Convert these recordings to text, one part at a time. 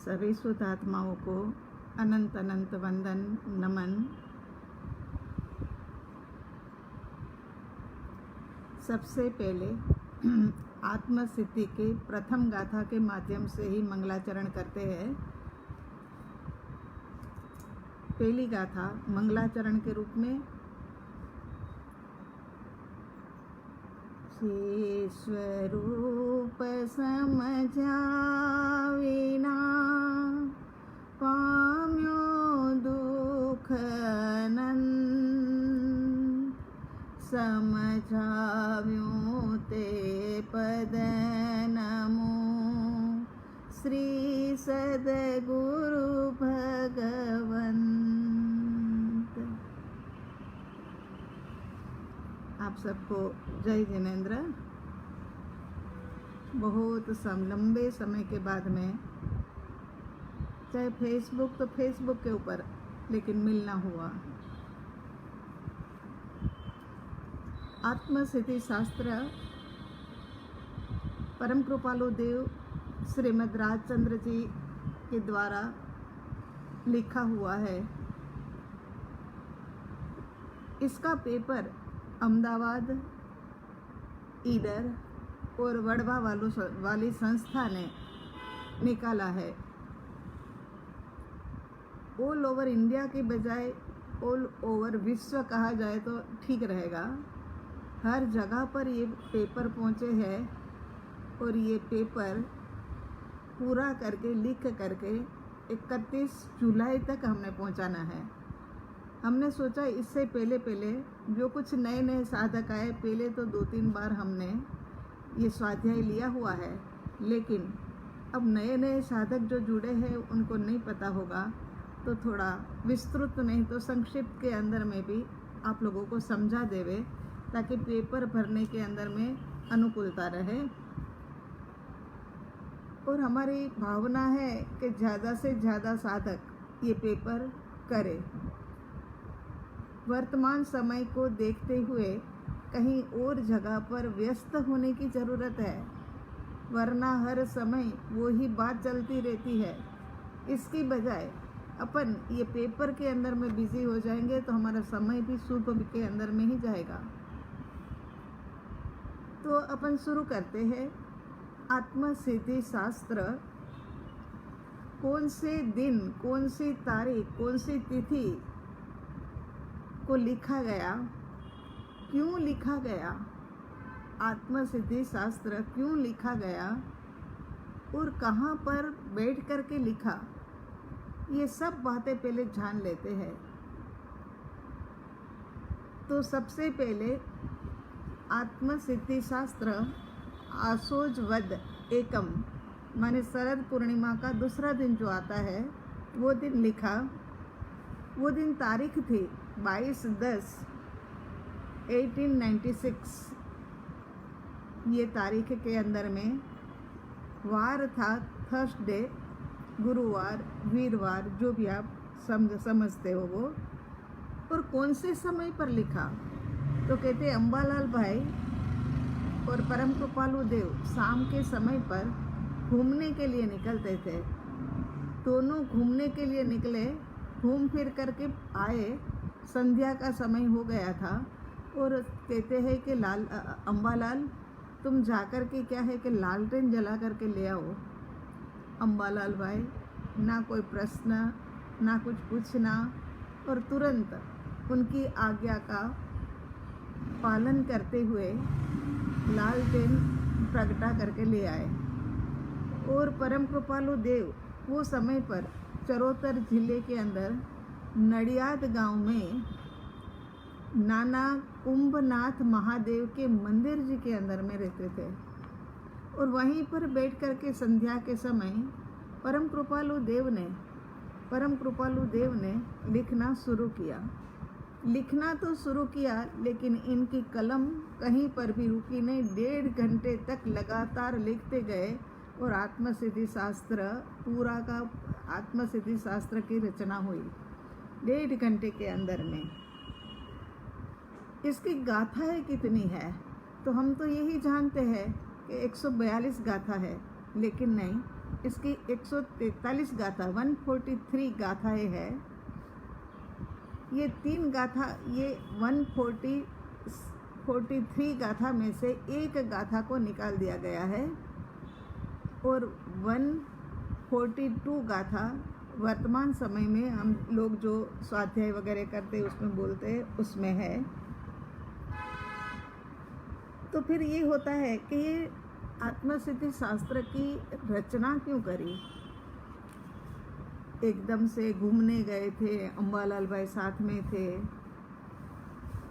सभी शुद्ध आत्माओं को अनंत अनंत वंदन नमन। सबसे पहले आत्म सिद्धि के प्रथम गाथा के माध्यम से ही मंगलाचरण करते हैं। पहली गाथा मंगलाचरण के रूप में श्री स्वरूप समझा विना पाम्यो दुख अनंत, समझाव्यो ते पद नमो श्री सद्गुरु भगवंत। आप सबको जय जिनेंद्र। बहुत लंबे समय के बाद में, चाहे फेसबुक तो फेसबुक के ऊपर, लेकिन मिलना हुआ। आत्मसिद्धि शास्त्र परम कृपालु देव श्रीमद् राजचंद्र जी के द्वारा लिखा हुआ है। इसका पेपर अहमदाबाद, ईडर और वड़वा वाली संस्था ने निकाला है। ऑल ओवर इंडिया के बजाय ऑल ओवर विश्व कहा जाए तो ठीक रहेगा। हर जगह पर ये पेपर पहुँचे हैं और ये पेपर पूरा करके लिख करके 31 जुलाई तक हमने पहुँचाना है। हमने सोचा इससे पहले जो कुछ नए नए साधक आए, पहले तो 2-3 बार हमने ये स्वाध्याय लिया हुआ है, लेकिन अब नए नए साधक जो जुड़े हैं उनको नहीं पता होगा, तो थोड़ा विस्तृत नहीं तो संक्षिप्त के अंदर में भी आप लोगों को समझा देवे, ताकि पेपर भरने के अंदर में अनुकूलता रहे। और हमारी भावना है कि ज़्यादा से ज़्यादा साधक ये पेपर करें। वर्तमान समय को देखते हुए कहीं और जगह पर व्यस्त होने की ज़रूरत है, वरना हर समय वो ही बात चलती रहती है। इसकी बजाय अपन ये पेपर के अंदर में बिजी हो जाएंगे तो हमारा समय भी शुभ के अंदर में ही जाएगा। तो अपन शुरू करते हैं। आत्मसिद्धि शास्त्र कौन से दिन, कौन सी तारीख, कौन सी तिथि को लिखा गया, क्यों लिखा गया, आत्मसिद्धि शास्त्र क्यों लिखा गया और कहाँ पर बैठ कर के लिखा, ये सब बातें पहले जान लेते हैं। तो सबसे पहले आत्मसिद्धि शास्त्र आसोज वद एकम माने शरद पूर्णिमा का दूसरा दिन जो आता है वो दिन लिखा। वो दिन तारीख थी 22/10/1896। ये तारीख के अंदर में वार था थर्सडे, गुरुवार, वीरवार, जो भी आप समझते हो वो। और कौन से समय पर लिखा, तो कहते अंबालाल भाई और परम कृपालु देव शाम के समय पर घूमने के लिए निकलते थे। दोनों घूमने के लिए निकले, घूम फिर करके आए, संध्या का समय हो गया था। और कहते हैं कि अंबालाल तुम जाकर के क्या है कि लालटेन जला करके ले आओ। अंबालाल भाई ना कोई प्रश्न ना कुछ पूछना, और तुरंत उनकी आज्ञा का पालन करते हुए लालटेन प्रगटा करके ले आए। और परम कृपालु देव वो समय पर चरोतर जिले के अंदर नडियाद गांव में नाना कुंभनाथ महादेव के मंदिर जी के अंदर में रहते थे। और वहीं पर बैठ कर के संध्या के समय परम कृपालु देव ने लिखना शुरू किया। लिखना तो शुरू किया, लेकिन इनकी कलम कहीं पर भी रुकी नहीं। 1.5 घंटे तक लगातार लिखते गए और आत्मसिद्धि शास्त्र पूरा का आत्मसिद्धि शास्त्र की रचना हुई 1.5 घंटे के अंदर में। इसकी गाथाएं कितनी है, तो हम तो यही जानते हैं कि 142 गाथा है, लेकिन नहीं, इसकी 143 गाथा 143 गाथाएँ है। ये 3 गाथा, ये 143 गाथा में से एक गाथा को निकाल दिया गया है और 142 गाथा वर्तमान समय में हम लोग जो स्वाध्याय वगैरह करते हैं उसमें बोलते हैं, उसमें है। तो फिर ये होता है कि ये आत्मसिद्धि शास्त्र की रचना क्यों करी। एकदम से घूमने गए थे, अम्बालाल भाई साथ में थे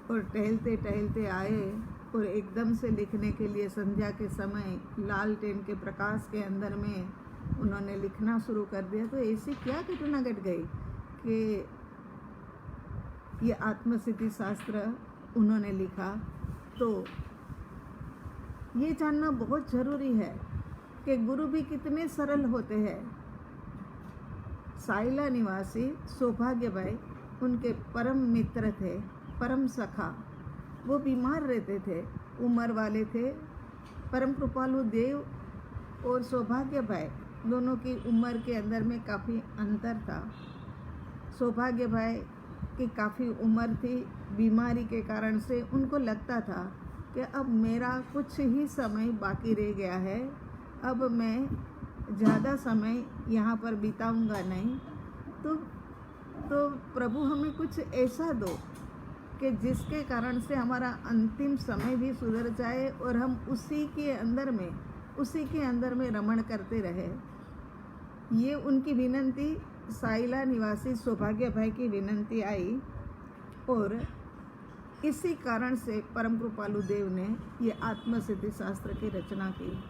और टहलते टहलते आए और एकदम से लिखने के लिए संध्या के समय लालटेन के प्रकाश के अंदर में उन्होंने लिखना शुरू कर दिया। तो ऐसी क्या घटना घट गई कि ये आत्मसिद्धि शास्त्र उन्होंने लिखा। तो ये जानना बहुत ज़रूरी है कि गुरु भी कितने सरल होते हैं। साइला निवासी सौभाग्य भाई उनके परम मित्र थे, परम सखा। वो बीमार रहते थे, उम्र वाले थे। परम कृपालु देव और सौभाग्य भाई दोनों की उम्र के अंदर में काफ़ी अंतर था। सौभाग्य भाई की काफ़ी उम्र थी, बीमारी के कारण से उनको लगता था कि अब मेरा कुछ ही समय बाकी रह गया है, अब मैं ज़्यादा समय यहाँ पर बिताऊंगा नहीं। तो प्रभु हमें कुछ ऐसा दो कि जिसके कारण से हमारा अंतिम समय भी सुधर जाए और हम उसी के अंदर में रमण करते रहे। ये उनकी विनंती साइला निवासी सौभाग्य भाई की विनंती आई और इसी कारण से परम कृपालु देव ने ये आत्मसिद्धि शास्त्र की रचना की।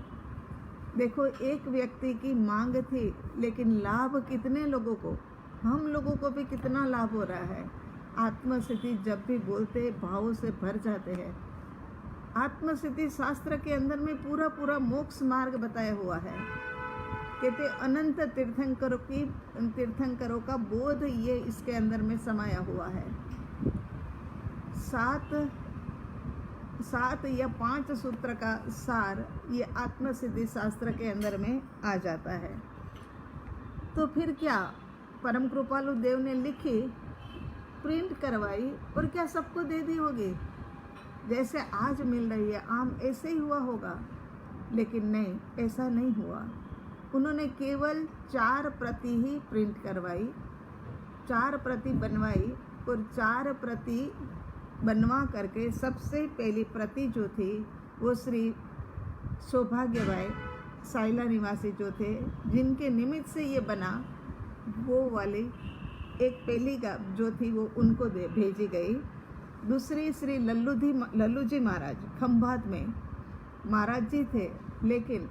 देखो, एक व्यक्ति की मांग थी लेकिन लाभ कितने लोगों को, हम लोगों को भी कितना लाभ हो रहा है। आत्मसिद्धि जब भी बोलते भावों से भर जाते हैं। आत्मसिद्धि शास्त्र के अंदर में पूरा मोक्ष मार्ग बताया हुआ है। कहते अनंत तीर्थंकरों का बोध ये इसके अंदर में समाया हुआ है। 7 या 5 सूत्र का सार ये आत्मसिद्धि शास्त्र के अंदर में आ जाता है। तो फिर क्या परम कृपालु देव ने लिखी, प्रिंट करवाई और क्या सबको दे दी होगी जैसे आज मिल रही है आम, ऐसे ही हुआ होगा। लेकिन नहीं, ऐसा नहीं हुआ। उन्होंने केवल 4 प्रति ही प्रिंट करवाई, 4 प्रति बनवाई और 4 प्रति बनवा करके सबसे पहली प्रति जो थी वो श्री सौभाग्य भाई साइला निवासी जो थे, जिनके निमित्त से ये बना, वो वाली एक पहली जो थी वो उनको भेजी गई। दूसरी श्री लल्लू जी महाराज खंभात में महाराज जी थे, लेकिन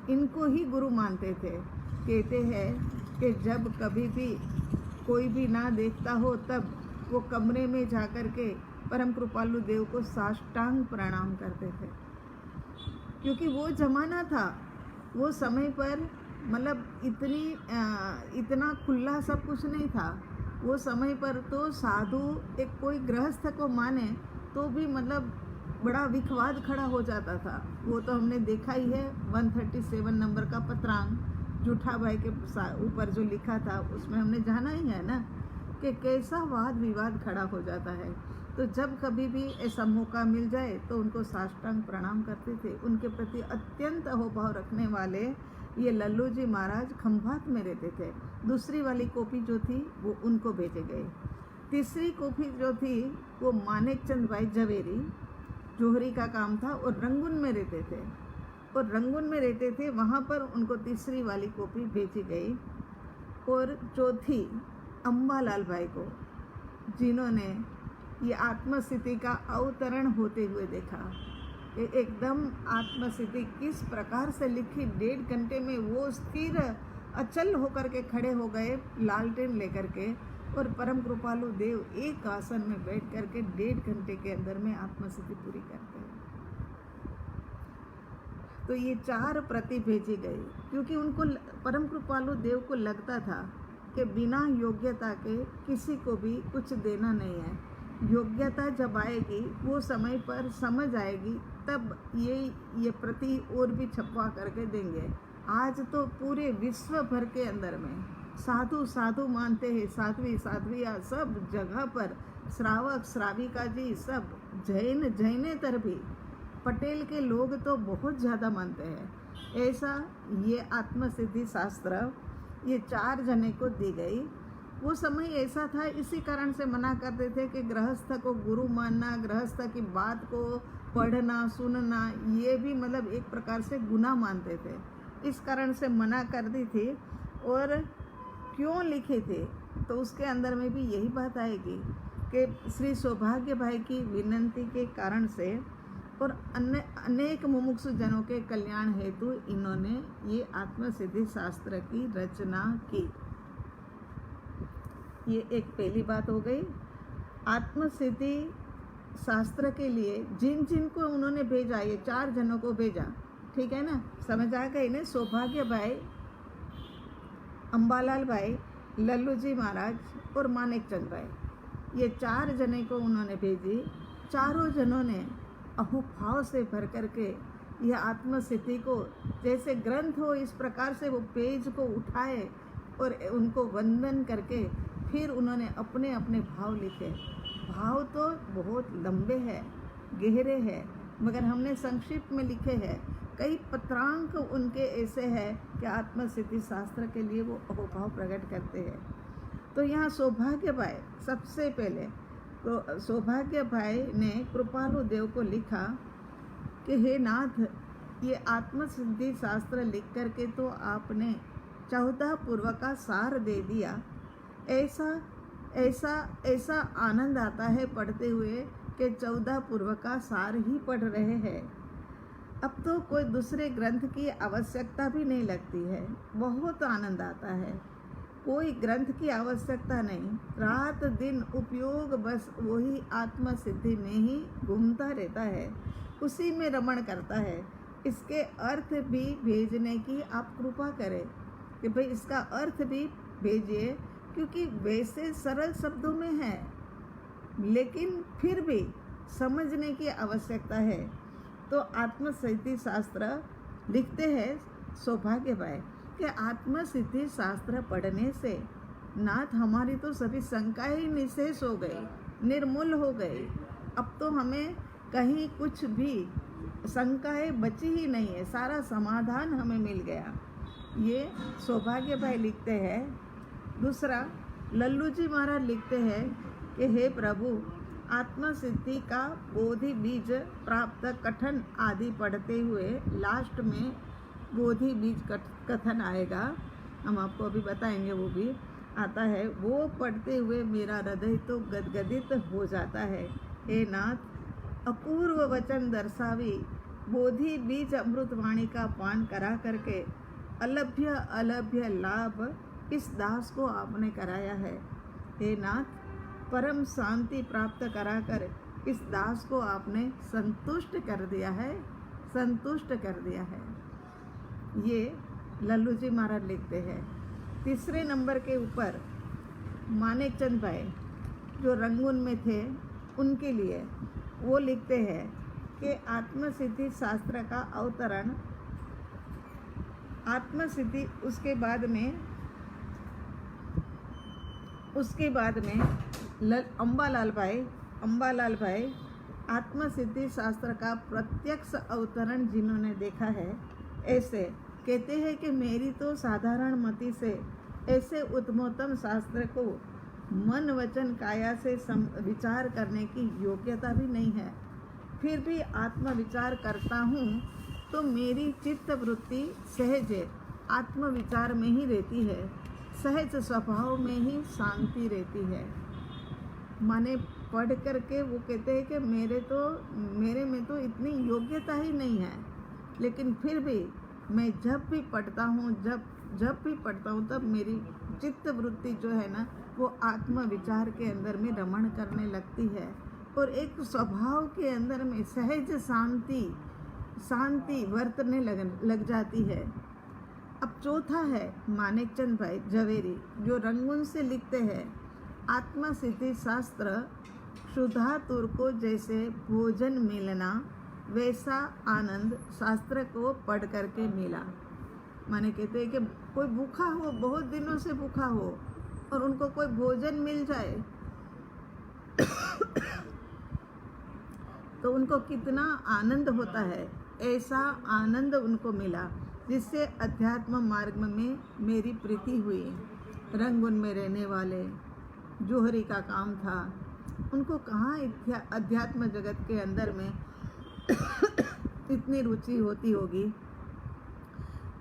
इनको ही गुरु मानते थे। कहते हैं कि जब कभी भी कोई भी ना देखता हो तब वो कमरे में जाकर के परम कृपालु देव को साष्टांग प्रणाम करते थे, क्योंकि वो जमाना था, वो समय पर मतलब इतना खुला सब कुछ नहीं था। वो समय पर तो साधु एक कोई गृहस्थ को माने तो भी मतलब बड़ा विखवाद खड़ा हो जाता था। वो तो हमने देखा ही है। 137 नंबर का पत्रांग जूठा भाई के ऊपर जो लिखा था उसमें हमने जाना ही है ना कि कैसा वाद विवाद खड़ा हो जाता है। तो जब कभी भी ऐसा मौका मिल जाए तो उनको साष्टांग प्रणाम करते थे। उनके प्रति अत्यंत अहोभाव रखने वाले ये लल्लू जी महाराज खंभात में रहते थे। दूसरी वाली कॉपी जो थी वो उनको भेजे गए। तीसरी कॉपी जो थी वो मानेक चंद भाई जवेरी, जोहरी का काम था और रंगून में रहते थे। वहाँ पर उनको तीसरी वाली कॉपी भेजी गई। और चौथी अम्बालाल भाई को, जिन्होंने ये आत्मस्थिति का अवतरण होते हुए देखा। एकदम आत्मस्थिति किस प्रकार से लिखी, 1.5 घंटे में वो स्थिर अचल होकर के खड़े हो गए लालटेन लेकर के, और परम कृपालु देव एक आसन में बैठ करके 1.5 घंटे के अंदर में आत्मस्थिति पूरी करते हैं। तो ये 4 प्रति भेजी गई, क्योंकि उनको परम कृपालु देव को लगता था कि बिना योग्यता के किसी को भी कुछ देना नहीं है। योग्यता जब आएगी, वो समय पर समझ आएगी, तब ये प्रति और भी छपवा करके देंगे। आज तो पूरे विश्व भर के अंदर में साधु साधु मानते हैं, साध्वी साध्विया सब जगह पर, श्रावक श्राविका जी सब, जैन जैनेतर भी, पटेल के लोग तो बहुत ज़्यादा मानते हैं। ऐसा ये आत्मसिद्धि शास्त्र ये 4 जने को दी गई। वो समय ऐसा था, इसी कारण से मना करते थे कि गृहस्थ को गुरु मानना, गृहस्थ की बात को पढ़ना सुनना, ये भी मतलब एक प्रकार से गुनाह मानते थे। इस कारण से मना कर दी थी। और क्यों लिखे थे तो उसके अंदर में भी यही बात आएगी कि श्री सौभाग्य भाई की विनंती के कारण से और अनेक मुमुक्षु जनों के कल्याण हेतु इन्होंने ये आत्मसिद्धि शास्त्र की रचना की। ये एक पहली बात हो गई। आत्मसिद्धि शास्त्र के लिए जिन जिन को उन्होंने भेजा, ये 4 जनों को भेजा, ठीक है ना, समझ आ गई ना। सौभाग्य भाई, अंबालाल भाई, लल्लू जी महाराज और मानिक चंद भाई, ये 4 जने को उन्होंने भेजी। चारों जनों ने अहोभाव से भर करके यह आत्मसिद्धि को जैसे ग्रंथ हो इस प्रकार से वो पेज को उठाए और उनको वंदन करके फिर उन्होंने अपने अपने भाव लिखे। भाव तो बहुत लंबे हैं, गहरे हैं, मगर हमने संक्षिप्त में लिखे हैं। कई पत्रांक उनके ऐसे हैं कि आत्मसिद्धि शास्त्र के लिए वो अहोभाव प्रकट करते हैं। तो यहाँ सौभाग्य भाई सबसे पहले, तो सौभाग्य भाई ने कृपालु देव को लिखा कि हे नाथ, ये आत्मसिद्धि शास्त्र लिख करके तो आपने 14 पूर्व का सार दे दिया। ऐसा ऐसा ऐसा आनंद आता है पढ़ते हुए कि 14 पूर्व का सार ही पढ़ रहे हैं। अब तो कोई दूसरे ग्रंथ की आवश्यकता भी नहीं लगती है, बहुत आनंद आता है। कोई ग्रंथ की आवश्यकता नहीं, रात दिन उपयोग बस वही आत्मसिद्धि में ही घूमता रहता है, उसी में रमण करता है। इसके अर्थ भी भेजने की आप कृपा करें कि भाई इसका अर्थ भी भेजिए, क्योंकि वैसे सरल शब्दों में है लेकिन फिर भी समझने की आवश्यकता है। तो आत्मसिद्धि शास्त्र लिखते हैं सौभाग्य भाई कि आत्मसिद्धि शास्त्र पढ़ने से नाथ हमारी तो सभी शंकाएं ही निशेष हो गई, निर्मूल हो गई। अब तो हमें कहीं कुछ भी शंकाएं बची ही नहीं है, सारा समाधान हमें मिल गया। ये सौभाग्य भाई लिखते हैं। दूसरा, लल्लू जी महाराज लिखते हैं कि हे प्रभु, आत्मसिद्धि का बोधि बीज प्राप्त कथन आदि पढ़ते हुए लास्ट में बोधि बीज कथन आएगा, हम आपको अभी बताएंगे, वो भी आता है। वो पढ़ते हुए मेरा हृदय तो गदगदित हो जाता है। हे नाथ, अपूर्व वचन दर्शावी बोधि बीज अमृतवाणी का पान करा करके अलभ्य अलभ्य लाभ इस दास को आपने कराया है। हे नाथ, परम शांति प्राप्त कराकर इस दास को आपने संतुष्ट कर दिया है, संतुष्ट कर दिया है। ये लल्लू जी महाराज लिखते हैं। तीसरे नंबर के ऊपर मानिक चंद भाई जो रंगून में थे, उनके लिए वो लिखते हैं कि आत्मसिद्धि शास्त्र का अवतरण, आत्मसिद्धि उसके बाद में अंबालाल भाई आत्मसिद्धि शास्त्र का प्रत्यक्ष अवतरण जिन्होंने देखा है, ऐसे कहते हैं कि मेरी तो साधारण मति से ऐसे उत्तमोत्तम शास्त्र को मन वचन काया से विचार करने की योग्यता भी नहीं है। फिर भी आत्मविचार करता हूँ तो मेरी चित्त वृत्ति सहज आत्मविचार में ही रहती है, सहज स्वभाव में ही शांति रहती है। माने पढ़ करके वो कहते हैं कि मेरे में तो इतनी योग्यता ही नहीं है, लेकिन फिर भी मैं जब भी पढ़ता हूँ तब मेरी चित्त वृत्ति जो है ना, वो आत्मविचार के अंदर में रमण करने लगती है और एक स्वभाव के अंदर में सहज शांति वर्तने लग जाती है। अब चौथा है मानिक चंद भाई झवेरी जो रंगून से लिखते हैं, आत्मसिद्धि शास्त्र क्षुधातुर को जैसे भोजन मिलना वैसा आनंद शास्त्र को पढ़ करके मिला। माने कहते हैं कि कोई भूखा हो, बहुत दिनों से भूखा हो, और उनको कोई भोजन मिल जाए तो उनको कितना आनंद होता है। ऐसा आनंद उनको मिला जिससे अध्यात्म मार्ग में मेरी प्रीति हुई। रंगून में रहने वाले जोहरी का काम था, उनको कहाँ अध्यात्म जगत के अंदर में इतनी रुचि होती होगी।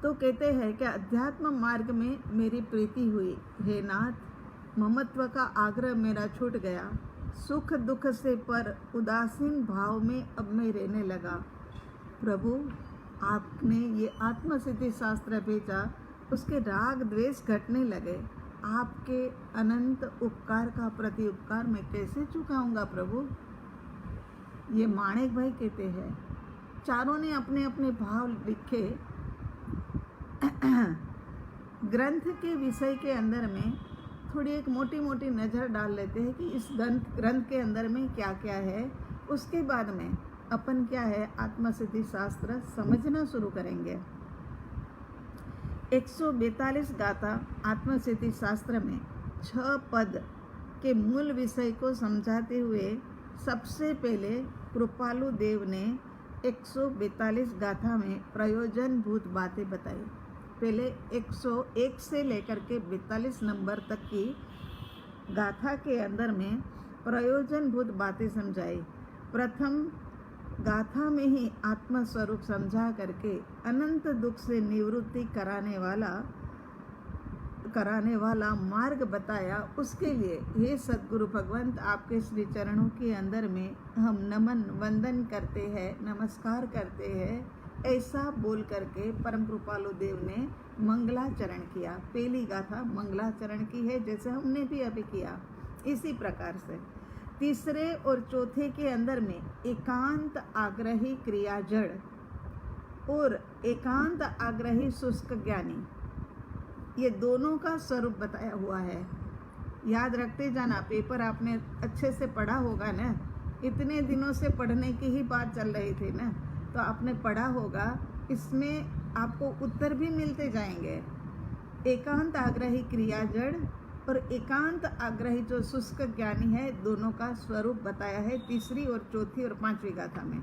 तो कहते हैं कि अध्यात्म मार्ग में मेरी प्रीति हुई। हे नाथ, ममत्व का आग्रह मेरा छूट गया। सुख दुख से पर उदासीन भाव में अब मैं रहने लगा। प्रभु, आपने ये आत्मसिद्धि शास्त्र भेजा, उसके राग द्वेष घटने लगे। आपके अनंत उपकार का प्रति उपकार मैं कैसे चुकाऊंगा प्रभु। ये माणिक भाई कहते हैं। चारों ने अपने अपने भाव लिखे। ग्रंथ के विषय के अंदर में थोड़ी एक मोटी मोटी नज़र डाल लेते हैं कि इस ग्रंथ के अंदर में क्या क्या है। उसके बाद में अपन क्या है आत्मसिद्धि शास्त्र समझना शुरू करेंगे। 142 गाथा आत्मसिद्धि शास्त्र में 6 पद के मूल विषय को समझाते हुए सबसे पहले कृपालु देव ने 142 गाथा में प्रयोजनभूत बातें बताई। पहले 101 से लेकर के 42 नंबर तक की गाथा के अंदर में प्रयोजनभूत बातें समझाई। प्रथम गाथा में ही आत्म स्वरूप समझा करके अनंत दुख से निवृत्ति कराने वाला मार्ग बताया। उसके लिए हे सद्गुरु भगवंत, आपके श्री चरणों के अंदर में हम नमन वंदन करते हैं, नमस्कार करते हैं। ऐसा बोल करके परम कृपालु देव ने मंगलाचरण किया। पहली गाथा मंगलाचरण की है, जैसे हमने भी अभी किया। इसी प्रकार से तीसरे और चौथे के अंदर में एकांत आग्रही क्रिया जड़ और एकांत आग्रही शुष्क ज्ञानी, ये दोनों का स्वरूप बताया हुआ है। याद रखते जाना, पेपर आपने अच्छे से पढ़ा होगा ना। इतने दिनों से पढ़ने की ही बात चल रही थी ना, तो आपने पढ़ा होगा। इसमें आपको उत्तर भी मिलते जाएंगे। एकांत आग्रही क्रिया जड़ और एकांत आग्रही जो शुष्क ज्ञानी है, दोनों का स्वरूप बताया है तीसरी और चौथी और पांचवी गाथा में।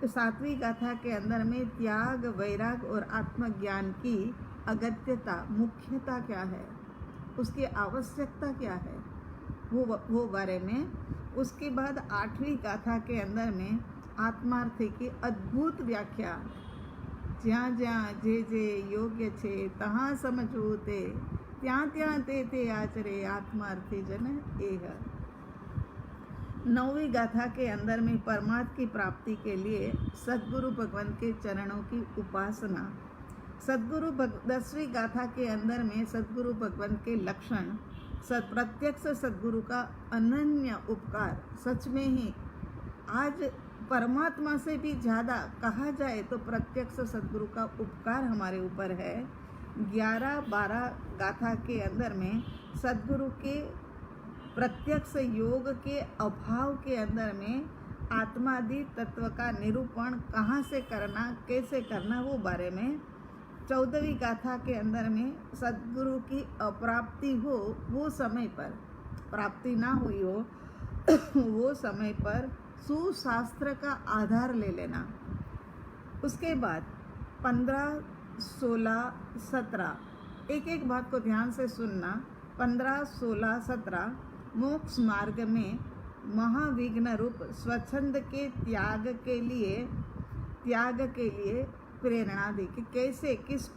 सातवीं गाथा के अंदर में त्याग, वैराग और आत्मज्ञान की अगत्यता, मुख्यता क्या है, उसकी आवश्यकता क्या है, वो बारे में। उसके बाद आठवीं गाथा के अंदर में आत्मार्थी की अद्भुत व्याख्या। જ્યાં જ્યાં જે જે યોગ્ય છે તહાં સમજવું તે, ત્યાં ત્યાં તે આચરે આત્માर्थी जन एह। नौवीं गाथा के अंदर में परमात्मा की प्राप्ति के लिए सद्गुरु भगवान के चरणों की उपासना। दसवीं गाथा के अंदर में सद्गुरु भगवान के लक्षण। प्रत्यक्ष सद्गुरु का अनन्य उपकार। सच में ही आज परमात्मा से भी ज़्यादा कहा जाए तो प्रत्यक्ष सद्गुरु का उपकार हमारे ऊपर है। 11-12 गाथा के अंदर में सद्गुरु के प्रत्यक्ष योग के अभाव के अंदर में आत्मादि तत्व का निरूपण कहाँ से करना, कैसे करना, वो बारे में। 14वीं गाथा के अंदर में सद्गुरु की अप्राप्ति हो, वो समय पर प्राप्ति ना हुई हो वो समय पर सुशास्त्र का आधार ले लेना। उसके बाद 15, 16, 17 एक एक बात को ध्यान से सुनना। 15, 16, 17 मोक्ष मार्ग में महाविघ्न रूप स्वच्छंद के त्याग के लिए प्रेरणा दी कि कैसे, किस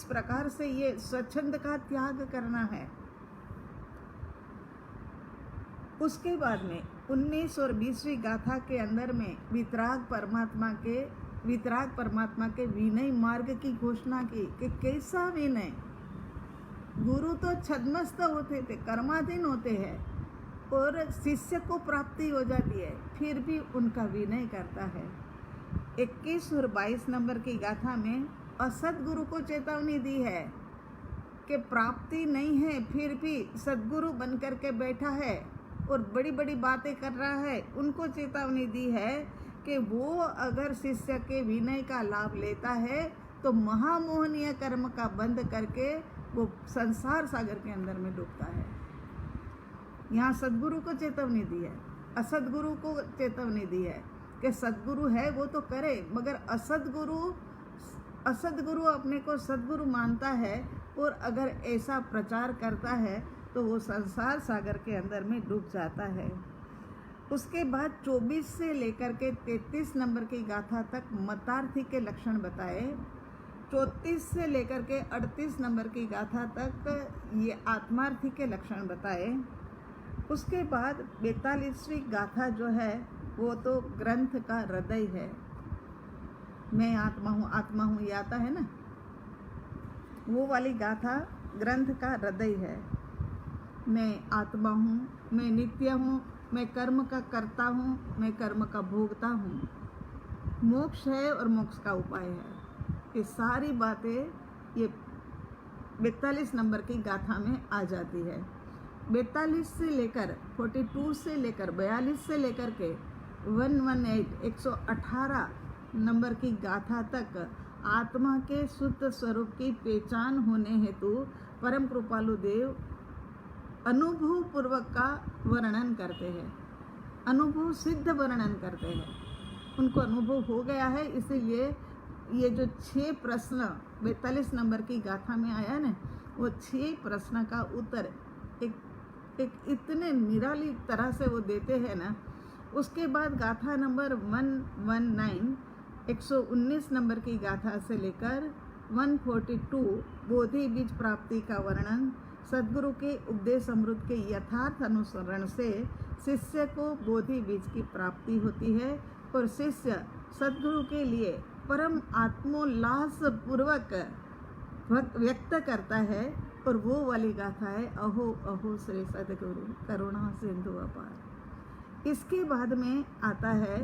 प्रकार से ये स्वच्छंद का त्याग करना है। उसके बाद में 19 और 20वीं गाथा के अंदर में वितराग परमात्मा के विनय मार्ग की घोषणा की कि कैसा विनय। गुरु तो छद्मस्त होते थे, कर्माधीन होते हैं और शिष्य को प्राप्ति हो जाती है, फिर भी उनका विनय करता है। 21 और 22 नंबर की गाथा में असद्गुरु को चेतावनी दी है कि प्राप्ति नहीं है, फिर भी सद्गुरु बन कर के बैठा है और बड़ी बड़ी बातें कर रहा है। उनको चेतावनी दी है कि वो अगर शिष्य के विनय का लाभ लेता है तो महामोहनीय कर्म का बंद करके वो संसार सागर के अंदर में डूबता है। यहाँ सद्गुरु को चेतावनी दी है, असद्गुरु को चेतावनी दी है कि सद्गुरु है वो तो करे, मगर असद्गुरु अपने को सद्गुरु मानता है और अगर ऐसा प्रचार करता है तो वो संसार सागर के अंदर में डूब जाता है। उसके बाद 24 से लेकर के 33 नंबर की गाथा तक मतार्थी के लक्षण बताए। 34 से लेकर के 38 नंबर की गाथा तक ये आत्मार्थी के लक्षण बताए। उसके बाद 42वीं गाथा जो है वो तो ग्रंथ का हृदय है। मैं आत्मा हूँ ये आता है ना, वो वाली गाथा ग्रंथ का हृदय है। मैं आत्मा हूँ, मैं नित्य हूँ, मैं कर्म का करता हूँ, मैं कर्म का भोगता हूँ, मोक्ष है और मोक्ष का उपाय है। ये सारी बातें ये 42 नंबर की गाथा में आ जाती है। 42 से लेकर 42 से लेकर 42 से लेकर के 118 नंबर की गाथा तक आत्मा के शुद्ध स्वरूप की पहचान होने हेतु परम कृपालु देव अनुभव पूर्वक का वर्णन करते हैं, अनुभव सिद्ध वर्णन करते हैं। उनको अनुभव हो गया है, इसीलिए ये जो 6 प्रश्न 42 नंबर की गाथा में आया ना, वो 6 प्रश्न का उत्तर एक इतने निराली तरह से वो देते हैं ना। उसके बाद गाथा नंबर 119 119 नंबर की गाथा से लेकर 142 बोधि बीज प्राप्ति का वर्णन, सद्गुरु के उपदेश अमृत के यथार्थ अनुसरण से शिष्य को बोधि बीज की प्राप्ति होती है और शिष्य सद्गुरु के लिए परम आत्मोल्लास पूर्वक व्यक्त करता है। और वो वाली गाथा है अहो अहो श्री सद्गुरु करुणा सिंधु अपार। इसके बाद में आता है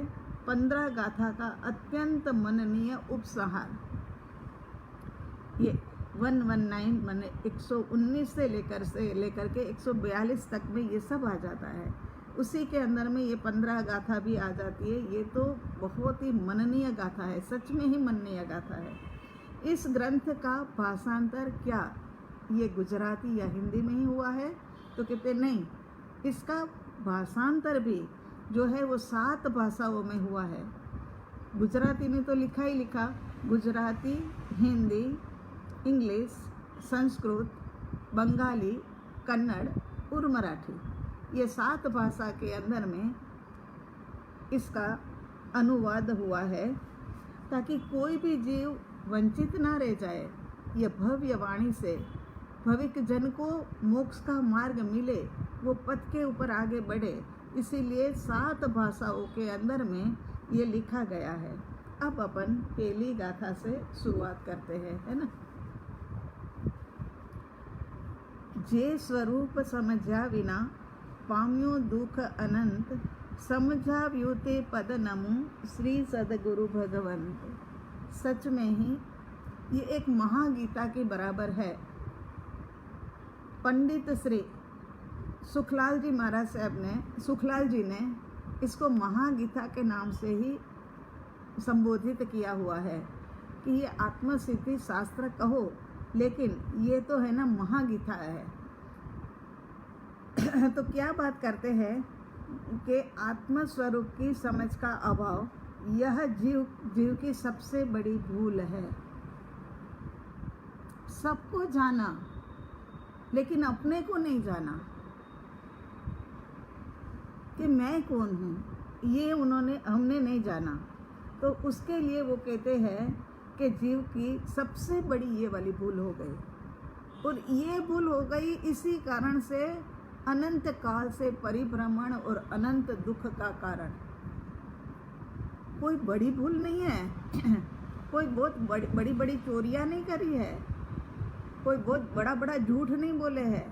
15 गाथा का अत्यंत मननीय उपसंहार। ये 119 माने 119 से लेकर के 142 तक में ये सब आ जाता है। उसी के अंदर में ये 15 गाथा भी आ जाती है। ये तो बहुत ही मननीय गाथा है, सच में ही मननीय गाथा है। इस ग्रंथ का भाषांतर क्या ये गुजराती या हिंदी में ही हुआ है? तो कहते नहीं, इसका भाषांतर भी जो है वो 7 भाषाओं में हुआ है। गुजराती में तो लिखा ही लिखा, गुजराती, हिंदी, इंग्लिश, संस्कृत, बंगाली, कन्नड़ और मराठी, ये 7 भाषा के अंदर में इसका अनुवाद हुआ है ताकि कोई भी जीव वंचित ना रह जाए। ये भव्य वाणी से भविक जन को मोक्ष का मार्ग मिले, वो पथ के ऊपर आगे बढ़े, इसीलिए 7 भाषाओं के अंदर में ये लिखा गया है। अब अपन पहली गाथा से शुरुआत करते हैं, है ना। जे स्वरूप समझा विना पाम्यो दुख अनंत, समझा व्यूते पद नमु श्री सदगुरु भगवंत। सच में ही ये एक महागीता के बराबर है। पंडित श्री सुखलाल जी महाराज साहब ने, सुखलाल जी ने इसको महागीता के नाम से ही संबोधित किया हुआ है कि ये आत्मसिद्धि शास्त्र कहो, लेकिन ये तो है ना महागीता है। तो क्या बात करते हैं कि आत्मस्वरूप की समझ का अभाव यह जीव की सबसे बड़ी भूल है। सबको जाना लेकिन अपने को नहीं जाना कि मैं कौन हूँ, ये हमने नहीं जाना। तो उसके लिए वो कहते हैं कि जीव की सबसे बड़ी ये वाली भूल हो गई, और ये भूल हो गई इसी कारण से अनंत काल से परिभ्रमण और अनंत दुख का कारण। कोई बड़ी भूल नहीं है, कोई बहुत बड़ी बड़ी चोरियां नहीं करी है, कोई बहुत बड़ा झूठ नहीं बोले हैं,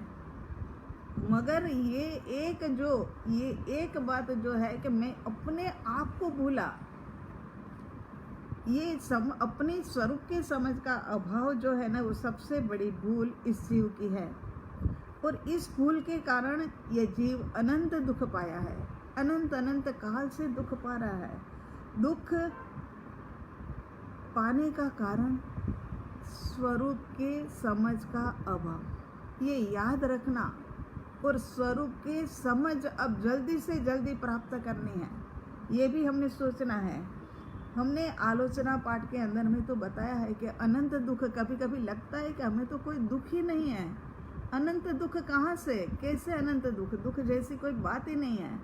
मगर ये एक बात जो है कि मैं अपने आप को भूला। ये अपने स्वरूप के समझ का अभाव जो है ना, वो सबसे बड़ी भूल इस जीव की है। और इस भूल के कारण ये जीव अनंत दुख पाया है, अनंत काल से दुख पा रहा है। दुख पाने का कारण स्वरूप के समझ का अभाव, ये याद रखना। और स्वरूप के समझ अब जल्दी से जल्दी प्राप्त करनी है, ये भी हमने सोचना है। हमने आलोचना पाठ के अंदर में तो बताया है कि अनंत दुख, कभी कभी लगता है कि हमें तो कोई दुख ही नहीं है। अनंत दुख कहाँ से, कैसे अनंत दुख, दुख जैसी कोई बात ही नहीं है।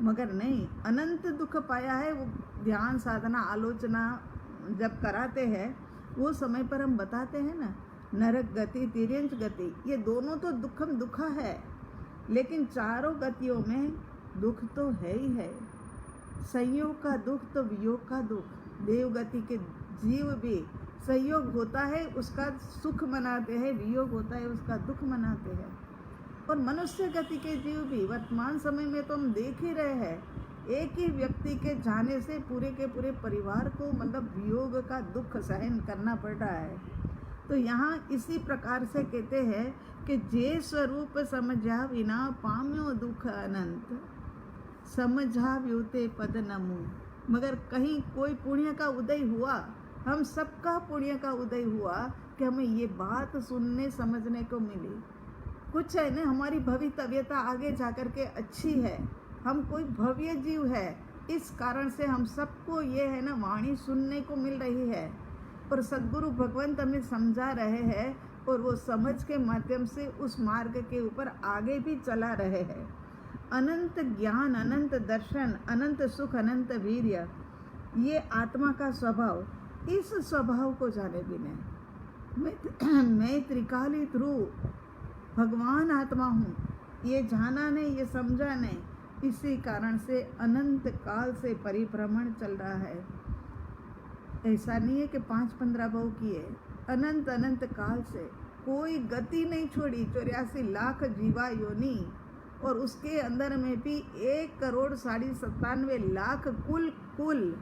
मगर नहीं, अनंत दुख पाया है वो ध्यान साधना आलोचना जब कराते हैं वो समय पर हम बताते हैं ना, नरक गति तिर्यंच गति, ये दोनों तो दुखम दुखा है। लेकिन चारों गतियों में दुख तो है ही है। संयोग का दुख तो वियोग का दुख, देवगति के जीव भी संयोग होता है उसका सुख मनाते हैं, वियोग होता है उसका दुख मनाते हैं। और मनुष्य गति के जीव भी वर्तमान समय में तो हम देख ही रहे हैं, एक ही व्यक्ति के जाने से पूरे के पूरे परिवार को मतलब वियोग का दुख सहन करना पड़ रहा है। तो यहाँ इसी प्रकार से कहते हैं कि जे स्वरूप समझा विना पाम्यो दुख अनंत, समझा व्योते पद नमो। मगर कहीं कोई पुण्य का उदय हुआ, हम सबका पुण्य का उदय हुआ कि हमें ये बात सुनने समझने को मिली। कुछ है ना, हमारी भवितव्यता आगे जाकर के अच्छी है, हम कोई भव्य जीव है, इस कारण से हम सबको ये है ना वाणी सुनने को मिल रही है। और सद्गुरु भगवंत हमें समझा रहे हैं और वो समझ के माध्यम से उस मार्ग के ऊपर आगे भी चला रहे हैं। अनंत ज्ञान, अनंत दर्शन, अनंत सुख, अनंत वीर्य, ये आत्मा का स्वभाव, इस स्वभाव को जाने बिना मैं त्रिकालिक रूप भगवान आत्मा हूँ, ये जाना नहीं, ये समझा नहीं, इसी कारण से अनंत काल से परिभ्रमण चल रहा है। ऐसा नहीं है कि 5-15 बहु किए, अनंत अनंत काल से कोई गति नहीं छोड़ी, 84 लाख जीवा योनि, और उसके अंदर में भी 1,97,97 कुल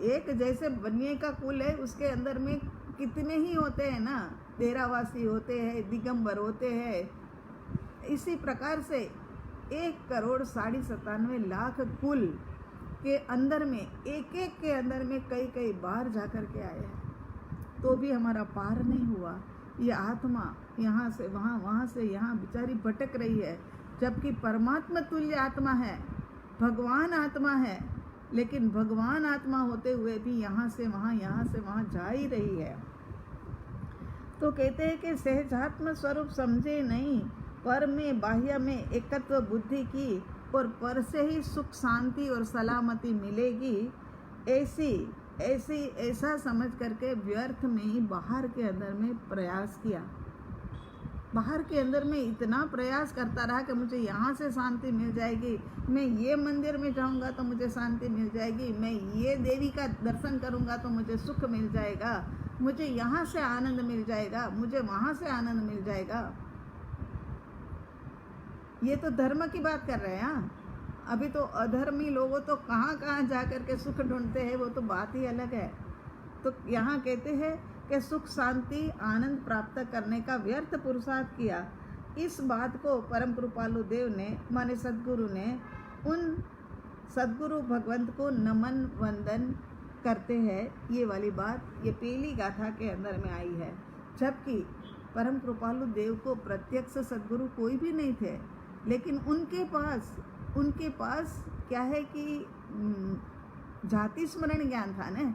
एक जैसे बनिए का कुल है, उसके अंदर में कितने ही होते हैं ना, डेरावासी होते हैं, दिगंबर होते हैं। इसी प्रकार से 1,97,97 कुल के अंदर में एक एक के अंदर में कई कई बार जाकर के आए हैं, तो भी हमारा पार नहीं हुआ। ये आत्मा यहाँ से वहाँ, वहाँ से यहाँ बेचारी भटक रही है, जबकि परमात्मा तुल्य आत्मा है, भगवान आत्मा है, लेकिन भगवान आत्मा होते हुए भी यहाँ से वहाँ, यहाँ से वहाँ जा ही रही है। तो कहते हैं कि सहजात्म स्वरूप समझे नहीं, पर में बाह्य में एकत्व बुद्धि की, और पर से ही सुख शांति और सलामती मिलेगी, ऐसा समझ करके व्यर्थ में ही बाहर के अंदर में प्रयास किया। बाहर के अंदर में इतना प्रयास करता रहा कि मुझे यहाँ से शांति मिल जाएगी, मैं ये मंदिर में जाऊँगा तो मुझे शांति मिल जाएगी, मैं ये देवी का दर्शन करूँगा तो मुझे सुख मिल जाएगा, मुझे यहाँ से आनंद मिल जाएगा, मुझे वहाँ से आनंद मिल जाएगा। ये तो धर्म की बात कर रहे हैं। अभी तो अधर्मी लोगों तो कहाँ कहाँ जा कर के सुख ढूंढते हैं, वो तो बात ही अलग है। तो यहाँ कहते हैं कि सुख शांति आनंद प्राप्त करने का व्यर्थ पुरुषार्थ किया। इस बात को परम कृपालु देव ने, माने सद्गुरु ने, उन सद्गुरु भगवंत को नमन वंदन करते हैं। ये वाली बात ये पहली गाथा के अंदर में आई है। जबकि परम कृपालु देव को प्रत्यक्ष सद्गुरु कोई भी नहीं थे, लेकिन उनके पास क्या है कि जाति स्मरण ज्ञान था ना,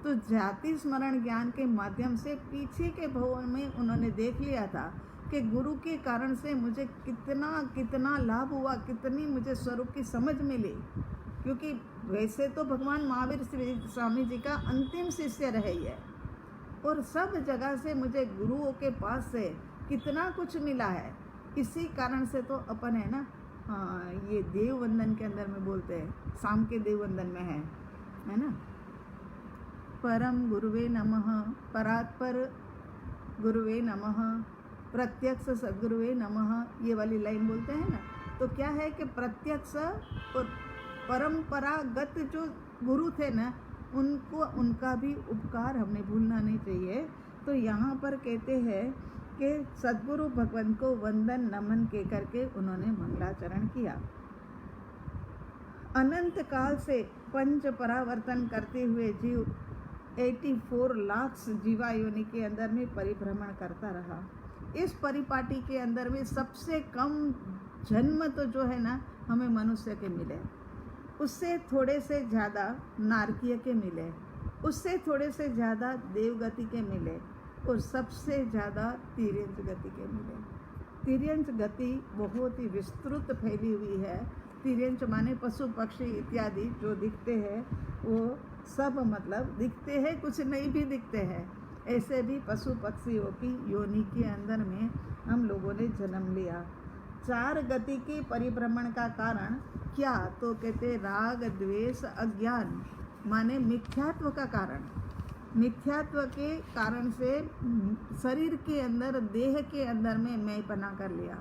तो जाति स्मरण ज्ञान के माध्यम से पीछे के भवन में उन्होंने देख लिया था कि गुरु के कारण से मुझे कितना लाभ हुआ, कितनी मुझे स्वरूप की समझ मिली। क्योंकि वैसे तो भगवान महावीर स्वामी जी का अंतिम शिष्य रहे है, और सब जगह से मुझे गुरुओं के पास से कितना कुछ मिला है। इसी कारण से तो अपन है ना, हाँ, ये देव वंदन के अंदर में बोलते हैं, शाम के देव वंदन में है ना, परम गुरुवे नमः, परात्पर गुरुवे नमः, प्रत्यक्ष सद्गुरुवे नमः, ये वाली लाइन बोलते हैं ना। तो क्या है कि प्रत्यक्ष और परंपरागत जो गुरु थे ना, उनका भी उपकार हमने भूलना नहीं चाहिए। तो यहाँ पर कहते हैं कि सद्गुरु भगवान को वंदन नमन के करके उन्होंने मंगलाचरण किया। अनंत काल से पंच परावर्तन करते हुए जीव 84 लाख जीवा योनि के अंदर में परिभ्रमण करता रहा। इस परिपाटी के अंदर में सबसे कम जन्म तो जो है ना हमें मनुष्य के मिले, उससे थोड़े से ज़्यादा नारकीय के मिले, उससे थोड़े से ज़्यादा देवगति के मिले और सबसे ज़्यादा तिर्यंच गति के मिले। तिर्यंच गति बहुत ही विस्तृत फैली हुई है। तिर्यंच माने पशु पक्षी इत्यादि जो दिखते हैं वो सब मतलब दिखते हैं, कुछ नहीं भी दिखते हैं, ऐसे भी पशु पक्षियों की योनि के अंदर में हम लोगों ने जन्म लिया। 4 गति के परिभ्रमण का कारण क्या, तो कहते राग द्वेष अज्ञान माने मिथ्यात्व का कारण। मिथ्यात्व के कारण से शरीर के अंदर, देह के अंदर में मैं बना कर लिया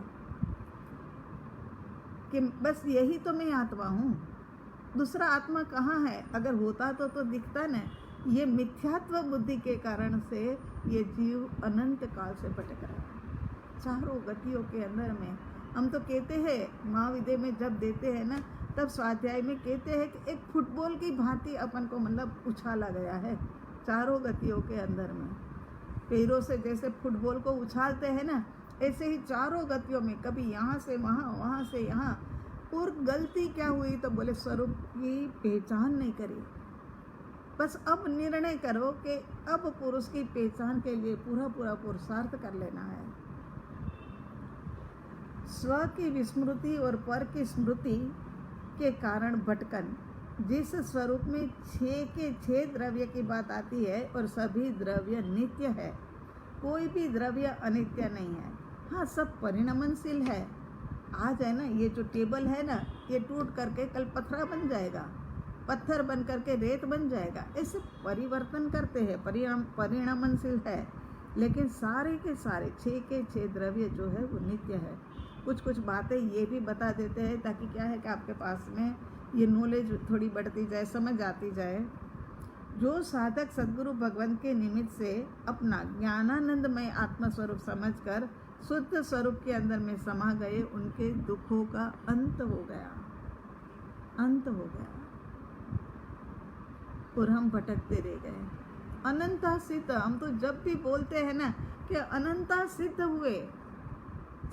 कि बस यही तो मैं आत्मा हूँ, दूसरा आत्मा कहाँ है? अगर होता तो दिखता न। ये मिथ्यात्व बुद्धि के कारण से ये जीव अनंत काल से भटक रहा है 4 गतियों के अंदर में। हम तो कहते हैं महाविद्या में जब देते हैं ना, तब स्वाध्याय में कहते हैं कि एक फुटबॉल की भांति अपन को मतलब उछाला गया है 4 गतियों के अंदर में। पैरों से जैसे फुटबॉल को उछालते हैं ना, ऐसे ही 4 गतियों में, कभी यहाँ से वहाँ, वहाँ से यहाँ। और गलती क्या हुई तो बोले स्वरूप की पहचान नहीं करी। बस अब निर्णय करो कि अब पुरुष की पहचान के लिए पूरा पुरुषार्थ कर लेना है। स्व की विस्मृति और पर की स्मृति के कारण भटकन। जिस स्वरूप में 6 के 6 द्रव्य की बात आती है और सभी द्रव्य नित्य है, कोई भी द्रव्य अनित्य नहीं है। हाँ, सब परिणमनशील है। आज है ना, ये जो टेबल है ना, ये टूट करके कल पत्थर बन जाएगा, पत्थर बन करके रेत बन जाएगा। ऐसे परिवर्तन करते हैं, परिणमनशील है। लेकिन सारे के सारे 6 के 6 द्रव्य जो है वो नित्य है। कुछ बातें ये भी बता देते हैं ताकि क्या है कि आपके पास में ये नॉलेज थोड़ी बढ़ती जाए, समझ आती जाए। जो साधक सद्गुरु भगवान के निमित्त से अपना ज्ञानानंदमय आत्मस्वरूप समझकर शुद्ध स्वरूप के अंदर में समा गए, उनके दुखों का अंत हो गया और हम भटकते रह गए। अनंता सिद्ध, हम तो जब भी बोलते हैं ना कि अनंता सिद्ध हुए,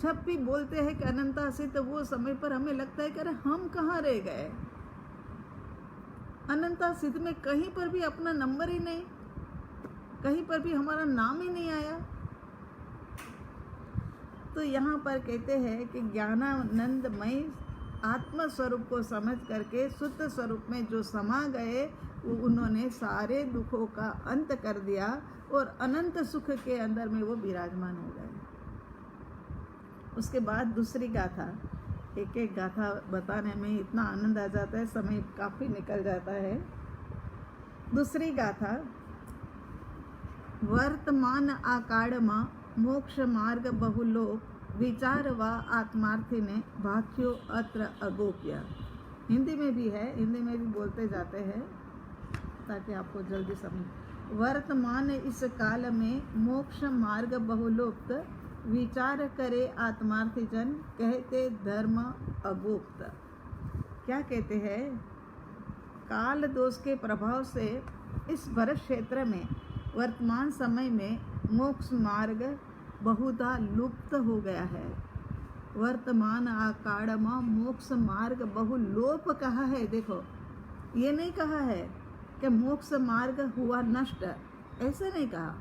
जब भी बोलते हैं कि अनंता सिद्ध, वो समय पर हमें लगता है कि अरे हम कहाँ रह गए। अनंता सिद्ध में कहीं पर भी अपना नंबर ही नहीं, कहीं पर भी हमारा नाम ही नहीं आया। तो यहाँ पर कहते हैं कि ज्ञानानंदमय आत्म स्वरूप को समझ करके शुद्ध स्वरूप में जो समा गए, उन्होंने सारे दुखों का अंत कर दिया और अनंत सुख के अंदर में वो विराजमान हो गए। उसके बाद दूसरी गाथा, एक गाथा बताने में इतना आनंद आ जाता है, समय काफ़ी निकल जाता है। दूसरी गाथा, वर्तमान आकाड़मा मोक्ष मार्ग बहुलोक विचार व आत्मार्थी ने भाख्यो अत्र अगोप्य। हिंदी में भी है, हिंदी में भी बोलते जाते हैं ताकि आपको जल्दी समझ। वर्तमान इस काल में मोक्ष मार्ग बहुलोक्त विचार करे आत्मार्थी जन, कहते धर्म अगोप्त। क्या कहते हैं? काल दोष के प्रभाव से इस भरत क्षेत्र में वर्तमान समय में मोक्ष मार्ग बहुधा लुप्त हो गया है। वर्तमान आकाड़ में मोक्ष मार्ग बहुलोप कहा है। देखो, ये नहीं कहा है कि मोक्ष मार्ग हुआ नष्ट, ऐसे नहीं कहा।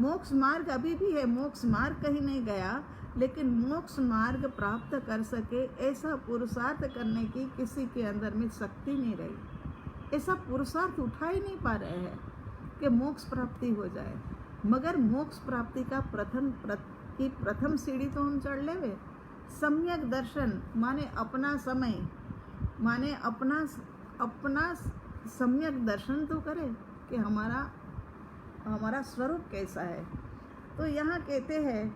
मोक्ष मार्ग अभी भी है, मोक्ष मार्ग कहीं नहीं गया, लेकिन मोक्ष मार्ग प्राप्त कर सके ऐसा पुरुषार्थ करने की किसी के अंदर में शक्ति नहीं रही। ऐसा पुरुषार्थ उठा ही नहीं पा रहे हैं कि मोक्ष प्राप्ति हो जाए। मगर मोक्ष प्राप्ति का प्रथम सीढ़ी तो हम चढ़ लेवे। सम्यक दर्शन माने अपना समय, माने अपना सम्यक दर्शन तो करे कि हमारा स्वरूप कैसा है। तो यहाँ कहते हैं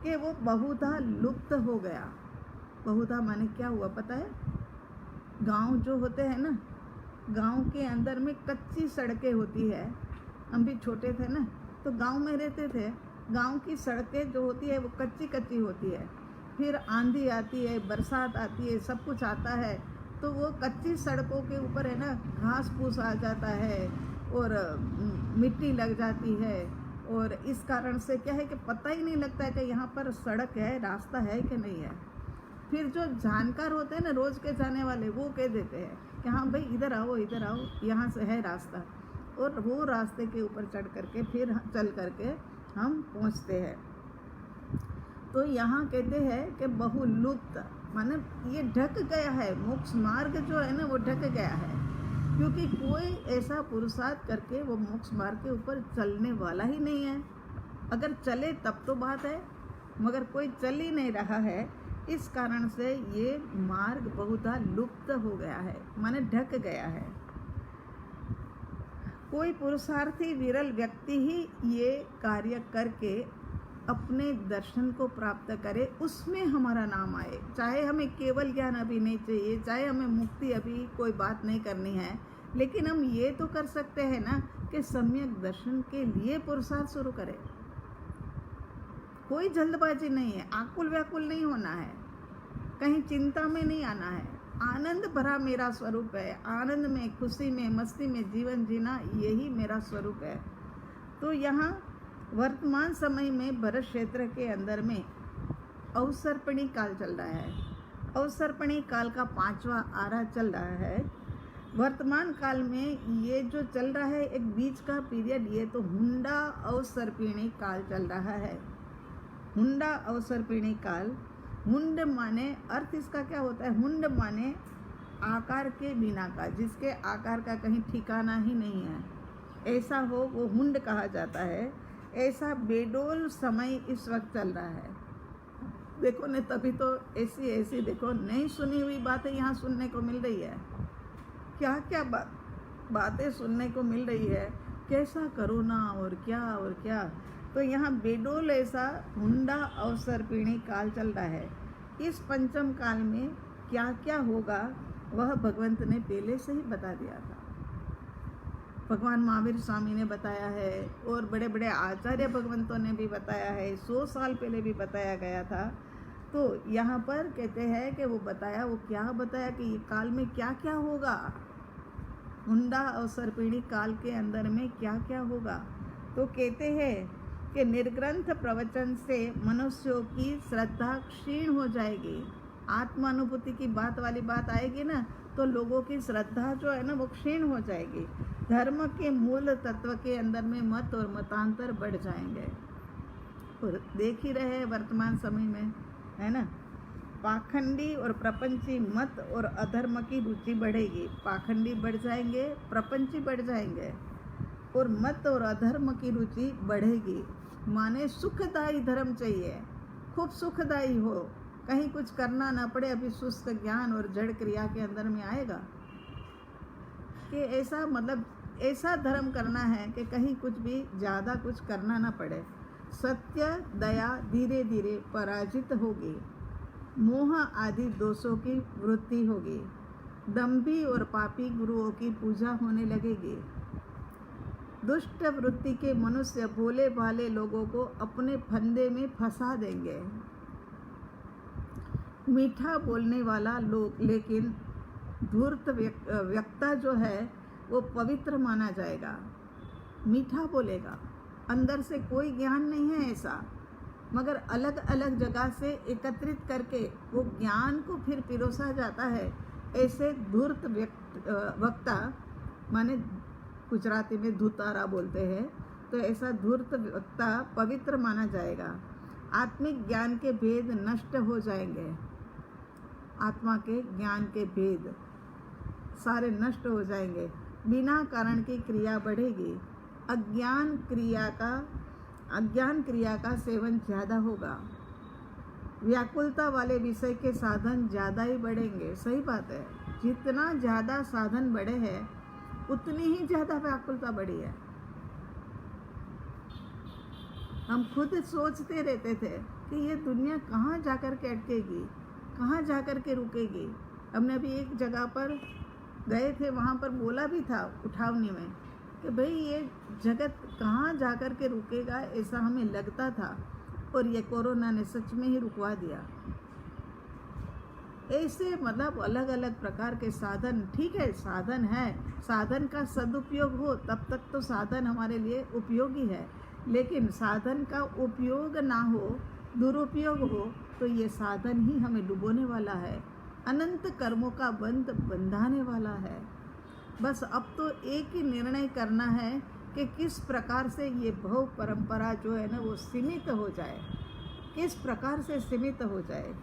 कि वो बहुधा लुप्त हो गया। बहुधा माने क्या हुआ पता है? गांव जो होते हैं ना, गांव के अंदर में कच्ची सड़कें होती है। हम भी छोटे थे ना, तो गांव में रहते थे। गांव की सड़कें जो होती है वो कच्ची होती है। फिर आंधी आती है, बरसात आती है, सब कुछ आता है, तो वो कच्ची सड़कों के ऊपर है ना घास फूस आ जाता है, और मिट्टी लग जाती है, और इस कारण से क्या है कि पता ही नहीं लगता है कि यहाँ पर सड़क है, रास्ता है कि नहीं है। फिर जो जानकार होते हैं ना, रोज़ के जाने वाले, वो कह देते हैं कि हाँ भाई इधर आओ, यहाँ से है रास्ता, और वो रास्ते के ऊपर चढ़ करके फिर चल करके हम पहुँचते हैं। तो यहाँ कहते हैं कि बहुलुप्त माने ये ढक गया है, मोक्ष मार्ग जो है ना वो ढक गया है, क्योंकि कोई ऐसा पुरुषार्थ करके वो मोक्ष मार्ग के ऊपर चलने वाला ही नहीं है। अगर चले तब तो बात है, मगर कोई चल ही नहीं रहा है, इस कारण से ये मार्ग बहुधा लुप्त हो गया है, माने ढक गया है। कोई पुरुषार्थी विरल व्यक्ति ही ये कार्य करके अपने दर्शन को प्राप्त करे, उसमें हमारा नाम आए। चाहे हमें केवल ज्ञान अभी नहीं चाहिए, चाहे हमें मुक्ति अभी कोई बात नहीं करनी है, लेकिन हम ये तो कर सकते हैं ना कि सम्यक दर्शन के लिए पुरुषार्थ शुरू करें। कोई जल्दबाजी नहीं है, आकुल व्याकुल नहीं होना है, कहीं चिंता में नहीं आना है। आनंद भरा मेरा स्वरूप है, आनंद में, खुशी में, मस्ती में जीवन जीना, यही मेरा स्वरूप है। तो यहाँ वर्तमान समय में भरत क्षेत्र के अंदर में अवसर्पणी काल चल रहा है। अवसर्पणी काल का 5वां आरा चल रहा है। वर्तमान काल में ये जो चल रहा है एक बीच का पीरियड, ये तो हुंडा अवसर्पिणी काल चल रहा है। हुंडा अवसर्पिणी काल, हुंड माने अर्थ इसका क्या होता है, हुंड माने आकार के बिना का, जिसके आकार का कहीं ठिकाना ही नहीं है, ऐसा हो वो हुंड कहा जाता है। ऐसा बेडोल समय इस वक्त चल रहा है। देखो ने, तभी तो ऐसी देखो नहीं सुनी हुई बातें यहाँ सुनने को मिल रही है। क्या क्या बातें सुनने को मिल रही है, कैसा करोना और क्या। तो यहाँ बेडोल ऐसा हुंडा अवसर्पिणी काल चल रहा है। इस पंचम काल में क्या क्या होगा वह भगवंत ने पहले से ही बता दिया था। भगवान महावीर स्वामी ने बताया है, और बड़े बड़े आचार्य भगवंतों ने भी बताया है, 100 साल पहले भी बताया गया था। तो यहाँ पर कहते हैं कि वो क्या बताया कि ये काल में क्या क्या होगा, हुंडा अवसर्पिणी काल के अंदर में क्या क्या होगा। तो कहते हैं कि निर्ग्रंथ प्रवचन से मनुष्यों की श्रद्धा क्षीण हो जाएगी। आत्मानुभूति की बात वाली बात आएगी ना, तो लोगों की श्रद्धा जो है ना वो क्षीण हो जाएगी। धर्म के मूल तत्व के अंदर में मत और मतांतर बढ़ जाएंगे। और देख ही रहे वर्तमान समय में, है ना, पाखंडी और प्रपंची मत और अधर्म की रुचि बढ़ेगी। पाखंडी बढ़ जाएंगे, प्रपंची बढ़ जाएंगे, और मत और अधर्म की रुचि बढ़ेगी। माने सुखदायी धर्म चाहिए, खूब सुखदायी हो, कहीं कुछ करना ना पड़े। अभी शुष्क ज्ञान और जड़ क्रिया के अंदर में आएगा कि ऐसा, मतलब ऐसा धर्म करना है कि कहीं कुछ भी ज़्यादा कुछ करना ना पड़े। सत्य दया धीरे धीरे पराजित होगी, मोह आदि दोषों की वृत्ति होगी, दंभी और पापी गुरुओं की पूजा होने लगेगी। दुष्ट वृत्ति के मनुष्य भोले भाले लोगों को अपने फंदे में फंसा देंगे। मीठा बोलने वाला लोग, लेकिन धूर्त वक्ता जो है वो पवित्र माना जाएगा। मीठा बोलेगा, अंदर से कोई ज्ञान नहीं है ऐसा, मगर अलग अलग जगह से एकत्रित करके वो ज्ञान को फिर पिरोसा जाता है। ऐसे धूर्त वक्ता, माने गुजराती में धुतारा बोलते हैं, तो ऐसा धूर्त वक्ता पवित्र माना जाएगा। आत्मिक ज्ञान के भेद नष्ट हो जाएंगे। आत्मा के ज्ञान के भेद सारे नष्ट हो जाएंगे। बिना कारण की क्रिया बढ़ेगी। अज्ञान क्रिया का सेवन ज़्यादा होगा। व्याकुलता वाले विषय के साधन ज़्यादा ही बढ़ेंगे। सही बात है, जितना ज़्यादा साधन बढ़े हैं उतनी ही ज़्यादा व्याकुलता बढ़ी है। हम खुद सोचते रहते थे कि ये दुनिया कहाँ जाकर के अटकेगी, कहाँ जाकर के रुकेगी। हमने अभी एक जगह पर गए थे, वहाँ पर बोला भी था उठावनी में कि भाई ये जगत कहाँ जाकर के रुकेगा, ऐसा हमें लगता था, और ये कोरोना ने सच में ही रुकवा दिया। ऐसे मतलब अलग अलग प्रकार के साधन, ठीक है साधन है, साधन का सदुपयोग हो तब तक तो साधन हमारे लिए उपयोगी है, लेकिन साधन का उपयोग ना हो, दुरुपयोग हो, तो ये साधन ही हमें डुबोने वाला है, अनंत कर्मों का बंध बंधाने वाला है। बस अब तो एक ही निर्णय करना है कि किस प्रकार से ये भव परंपरा जो है ना वो सीमित हो जाए, किस प्रकार से सीमित हो जाए।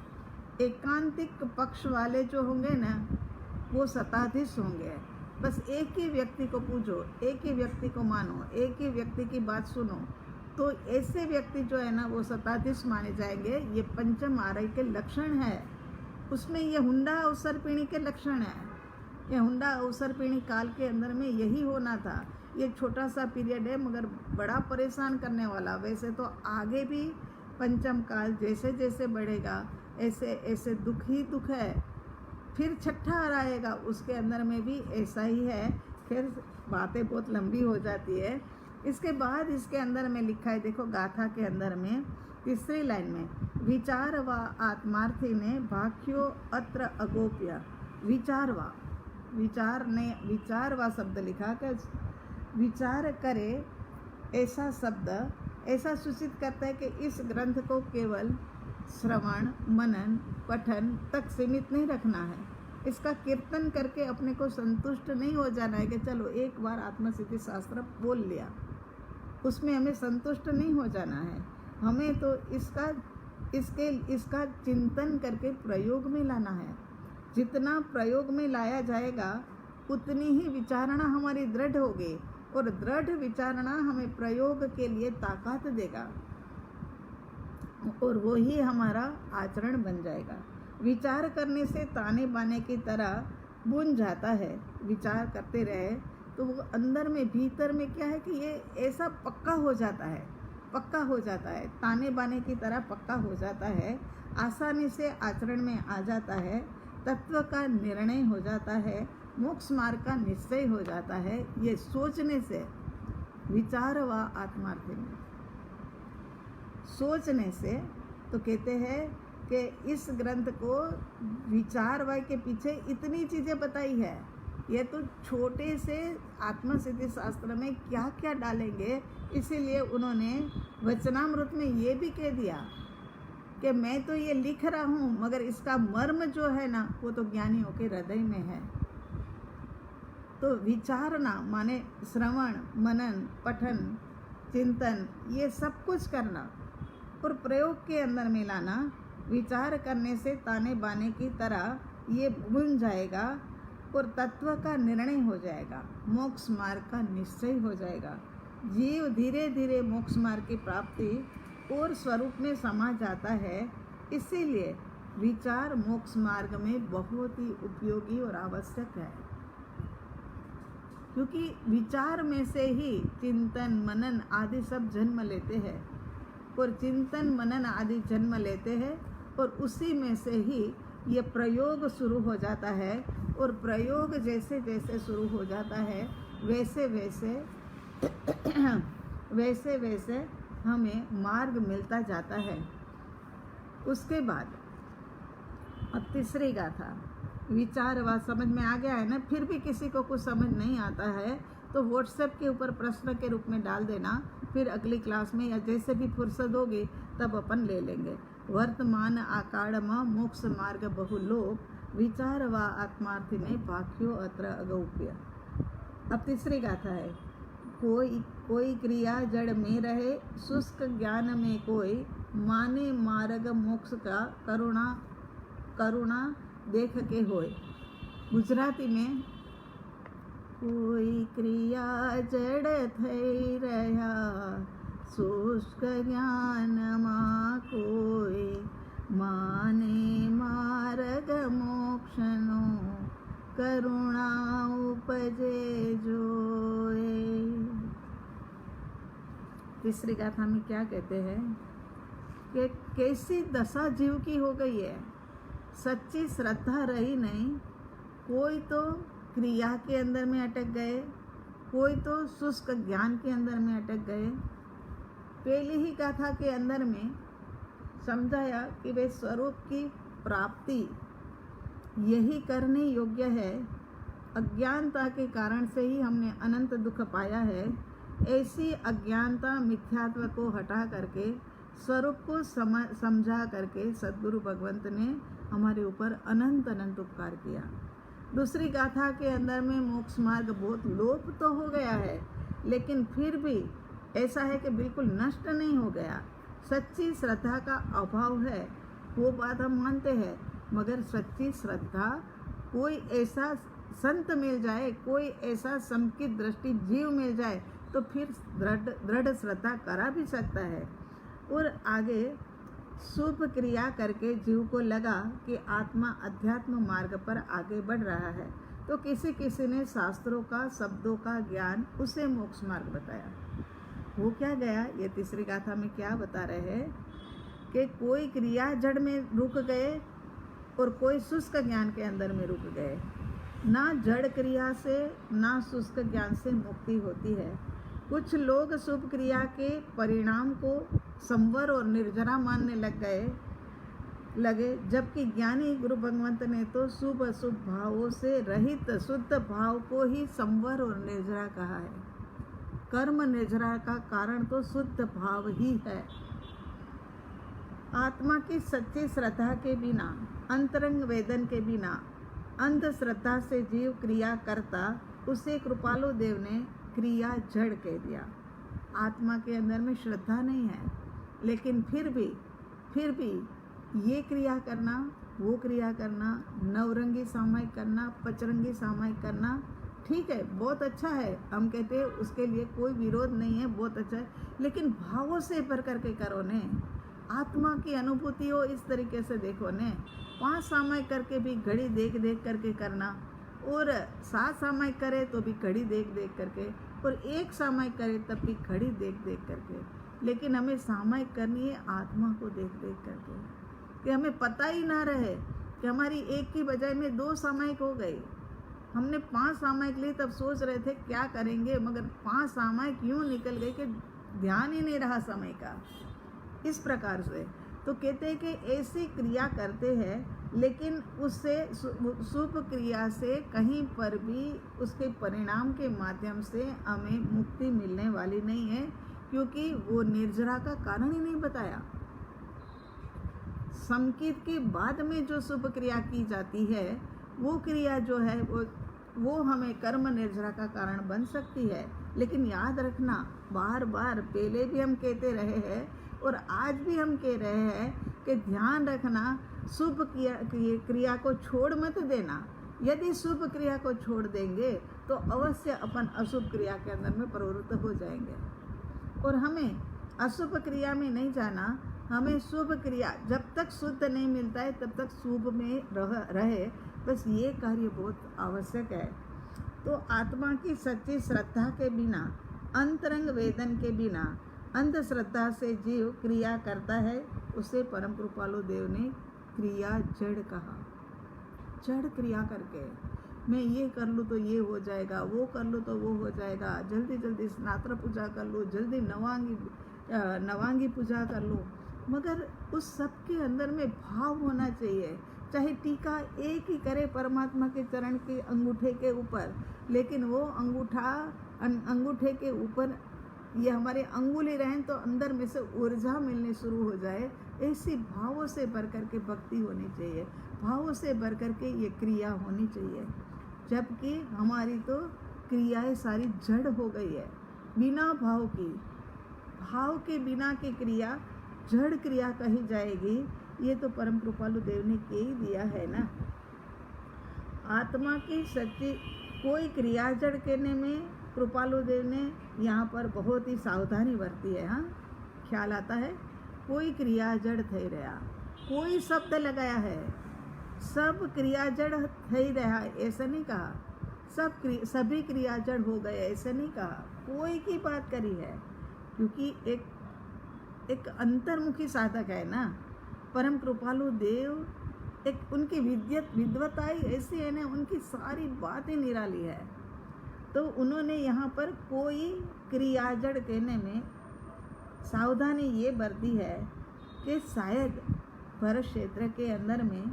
एकांतिक पक्ष वाले जो होंगे ना वो शताधीश होंगे। बस एक ही व्यक्ति को पूजो, एक ही व्यक्ति को मानो, एक ही व्यक्ति की बात सुनो, तो ऐसे व्यक्ति जो है ना वो शताधीश माने जाएंगे। ये पंचम आरय के लक्षण है, उसमें ये हुंडा अवसर पीढ़ी के लक्षण है। ये हुंडा अवसर पीढ़ी काल के अंदर में यही होना था। ये छोटा सा पीरियड है मगर बड़ा परेशान करने वाला। वैसे तो आगे भी पंचम काल जैसे जैसे बढ़ेगा ऐसे ऐसे दुख ही दुख है। फिर छठा आएगा, उसके अंदर में भी ऐसा ही है। फिर बातें बहुत लंबी हो जाती है। इसके बाद इसके अंदर में लिखा है, देखो गाथा के अंदर में तीसरी लाइन में, विचार व आत्मार्थी ने भाख्यो अत्र अगोप्य। विचारवा, विचार ने विचारवा शब्द लिखा कर विचार करे ऐसा शब्द ऐसा सूचित करता है कि इस ग्रंथ को केवल श्रवण मनन पठन तक सीमित नहीं रखना है। इसका कीर्तन करके अपने को संतुष्ट नहीं हो जाना है कि चलो एक बार आत्मसिद्धि शास्त्र बोल लिया, उसमें हमें संतुष्ट नहीं हो जाना है। हमें तो इसका चिंतन करके प्रयोग में लाना है। जितना प्रयोग में लाया जाएगा उतनी ही विचारणा हमारी दृढ़ होगी, और दृढ़ विचारणा हमें प्रयोग के लिए ताकत देगा, और वो ही हमारा आचरण बन जाएगा। विचार करने से ताने बाने की तरह बुन जाता है। विचार करते रहे तो वो अंदर में भीतर में क्या है कि ये ऐसा पक्का हो जाता है, पक्का हो जाता है, ताने बाने की तरह पक्का हो जाता है, आसानी से आचरण में आ जाता है, तत्व का निर्णय हो जाता है, मोक्ष मार्ग का निश्चय हो जाता है। ये सोचने से, विचार व आत्मार्थी में सोचने से, तो कहते हैं कि इस ग्रंथ को विचार व के पीछे इतनी चीज़ें बताई है। ये तो छोटे से आत्मसिद्धि शास्त्र में क्या क्या डालेंगे, इसीलिए उन्होंने वचनामृत में ये भी कह दिया कि मैं तो ये लिख रहा हूँ मगर इसका मर्म जो है ना वो तो ज्ञानियों के हृदय में है। तो विचारना माने श्रवण मनन पठन चिंतन ये सब कुछ करना और प्रयोग के अंदर में लाना। विचार करने से ताने बाने की तरह ये बुन जाएगा और तत्व का निर्णय हो जाएगा, मोक्ष मार्ग का निश्चय हो जाएगा। जीव धीरे धीरे मोक्ष मार्ग की प्राप्ति और स्वरूप में समा जाता है। इसीलिए विचार मोक्ष मार्ग में बहुत ही उपयोगी और आवश्यक है, क्योंकि विचार में से ही चिंतन मनन आदि सब जन्म लेते हैं, और चिंतन मनन आदि जन्म लेते हैं, और उसी में से ही ये प्रयोग शुरू हो जाता है। और प्रयोग जैसे जैसे शुरू हो जाता है वैसे वैसे हमें मार्ग मिलता जाता है। उसके बाद अब तीसरी गाथा विचार व समझ में आ गया है ना। फिर भी किसी को कुछ समझ नहीं आता है तो व्हाट्सएप के ऊपर प्रश्न के रूप में डाल देना, फिर अगली क्लास में या जैसे भी फुर्सत होगी तब अपन ले लेंगे। वर्तमान आकाड़म मोक्ष मार्ग बहुलोक विचार व आत्मार्थी में भाख्यो अत्र अगौप्य। अब तीसरी गाथा है, कोई क्रिया जड़ में रहे शुष्क ज्ञान में कोई माने मार्ग मोक्ष का करुणा देख के होए। गुजराती में कोई क्रिया जड़ थई रहा शुष्क ज्ञान मां कोई माने मार्ग मोक्षनो करुणा उपजे जोए। तीसरी गाथा में क्या कहते हैं कि कैसी दशा जीव की हो गई है, सच्ची श्रद्धा रही नहीं। कोई तो क्रिया के अंदर में अटक गए, कोई तो शुष्क ज्ञान के अंदर में अटक गए। पहली ही गाथा के अंदर में समझाया कि वे स्वरूप की प्राप्ति यही करने योग्य है। अज्ञानता के कारण से ही हमने अनंत दुख पाया है। ऐसी अज्ञानता मिथ्यात्व को हटा करके स्वरूप को समझा करके सद्गुरु भगवंत ने हमारे ऊपर अनंत अनंत उपकार किया। दूसरी गाथा के अंदर में मोक्ष मार्ग बहुत लोप तो हो गया है, लेकिन फिर भी ऐसा है कि बिल्कुल नष्ट नहीं हो गया। सच्ची श्रद्धा का अभाव है, वो बात हम मानते हैं, मगर सच्ची श्रद्धा कोई ऐसा संत मिल जाए, कोई ऐसा समकित दृष्टि जीव मिल जाए तो फिर दृढ़ श्रद्धा करा भी सकता है। और आगे शुभ क्रिया करके जीव को लगा कि आत्मा अध्यात्म मार्ग पर आगे बढ़ रहा है, तो किसी किसी ने शास्त्रों का, शब्दों का ज्ञान उसे मोक्ष मार्ग बताया। वो क्या गया, ये तीसरी गाथा में क्या बता रहे हैं कि कोई क्रिया जड़ में रुक गए और कोई शुष्क ज्ञान के अंदर में रुक गए। ना जड़ क्रिया से ना शुष्क ज्ञान से मुक्ति होती है। कुछ लोग शुभ क्रिया के परिणाम को संवर और निर्जरा मानने लगे, जबकि ज्ञानी गुरु भगवंत ने तो शुभ अशुभ भावों से रहित शुद्ध भाव को ही संवर और निर्जरा कहा है। कर्म निर्जरा का कारण तो शुद्ध भाव ही है। आत्मा की सच्ची श्रद्धा के बिना, अंतरंग वेदन के बिना अंधश्रद्धा से जीव क्रिया करता, उसे कृपालु देव ने क्रिया जड़ कह दिया। आत्मा के अंदर में श्रद्धा नहीं है, लेकिन फिर भी ये क्रिया करना, वो क्रिया करना, नवरंगी सामायिक करना, पचरंगी सामायिक करना, ठीक है, बहुत अच्छा है। हम कहते हैं उसके लिए कोई विरोध नहीं है, बहुत अच्छा है, लेकिन भावों से भर करके करो ने। आत्मा की अनुभूति हो इस तरीके से देखो ने। 5 सामायिक करके भी घड़ी देख देख करके करना, और 7 सामायिक करे तो भी घड़ी देख देख करके, और 1 सामायिक करे तब भी घड़ी देख देख करके। लेकिन हमें सामायिक करनी है आत्मा को देख देख करके, कि हमें पता ही ना रहे कि हमारी 1 की बजाय में 2 सामायिक हो गई। हमने 5 सामायिक ली, तब सोच रहे थे क्या करेंगे, मगर 5 सामायिक यूँ निकल गए कि ध्यान ही नहीं रहा समय का। इस प्रकार से तो कहते हैं कि ऐसी क्रिया करते हैं, लेकिन उससे शुभ क्रिया से कहीं पर भी उसके परिणाम के माध्यम से हमें मुक्ति मिलने वाली नहीं है, क्योंकि वो निर्जरा का कारण ही नहीं बताया। संकीर्त के बाद में जो शुभ क्रिया की जाती है, वो क्रिया जो है वो हमें कर्म निर्जरा का कारण बन सकती है। लेकिन याद रखना, बार बार पहले भी हम कहते रहे हैं और आज भी हम कह रहे हैं कि ध्यान रखना, शुभ क्रिया को छोड़ मत देना। यदि शुभ क्रिया को छोड़ देंगे तो अवश्य अपन अशुभ क्रिया के अंदर में प्रवृत्त हो जाएंगे। और हमें अशुभ क्रिया में नहीं जाना, हमें शुभ क्रिया जब तक शुद्ध नहीं मिलता है तब तक शुभ में रहे, बस ये कार्य बहुत आवश्यक है। तो आत्मा की सच्ची श्रद्धा के बिना, अंतरंग वेदन के बिना, अंधश्रद्धा से जीव क्रिया करता है, उसे परम कृपालु देव ने क्रिया जड़ कहा। जड़ क्रिया करके मैं ये कर लूँ तो ये हो जाएगा, वो कर लूँ तो वो हो जाएगा, जल्दी जल्दी स्नात्र पूजा कर लूँ, जल्दी नवांगी पूजा कर लूँ, मगर उस सब के अंदर में भाव होना चाहिए। चाहे टीका एक ही करे परमात्मा के चरण के अंगूठे के ऊपर, लेकिन वो अंगूठे के ऊपर ये हमारे अंगुली रहें तो अंदर में से ऊर्जा मिलनी शुरू हो जाए। ऐसी भावों से भर करके भक्ति होनी चाहिए, भावों से भर करके ये क्रिया होनी चाहिए। जबकि हमारी तो क्रियाएं सारी जड़ हो गई है, बिना भाव की। भाव के बिना की क्रिया जड़ क्रिया कही जाएगी। ये तो परम कृपालु देव ने कह ही दिया है ना। आत्मा की सच्ची कोई क्रिया जड़ करने में कृपालु देव ने यहाँ पर बहुत ही सावधानी बरती है। हाँ, ख्याल आता है, कोई क्रिया जड़ थई रहा, कोई शब्द लगाया है, सब क्रिया जड़ थई रहा, ऐसा नहीं कहा। सभी क्रिया जड़ हो गए, ऐसा नहीं कहा। कोई की बात करी है, क्योंकि एक अंतर्मुखी साधक है ना परम कृपालु देव। एक उनकी विद्वताई ऐसी है ना, उनकी सारी बातें निराली है। तो उन्होंने यहाँ पर कोई क्रिया जड़ कहने में सावधानी ये बरती है कि शायद भरत क्षेत्र के अंदर में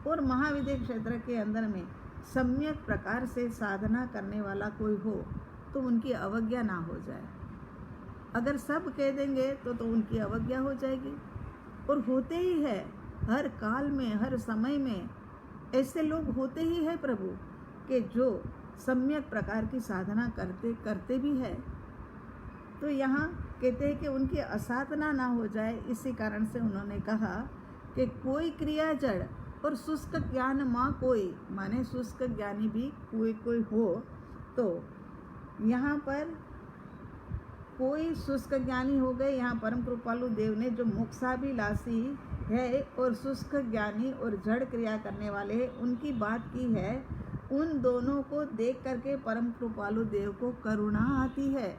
और महाविद्य क्षेत्र के अंदर में सम्यक प्रकार से साधना करने वाला कोई हो तो उनकी अवज्ञा ना हो जाए। अगर सब कह देंगे तो उनकी अवज्ञा हो जाएगी। और होते ही है, हर काल में, हर समय में ऐसे लोग होते ही है प्रभु कि जो सम्यक प्रकार की साधना करते भी है। तो यहाँ कहते हैं कि उनकी असाधना ना हो जाए, इसी कारण से उन्होंने कहा कि कोई क्रिया जड़ और शुष्क ज्ञान माँ कोई, माने शुष्क ज्ञानी भी कोई हो। तो यहाँ पर कोई शुष्क ज्ञानी हो गए। यहाँ परम कृपालु देव ने जो मोक्षाभिलाषी है और शुष्क ज्ञानी और जड़ क्रिया करने वाले हैं उनकी बात की है। उन दोनों को देख करके परम कृपालु देव को करुणा आती है।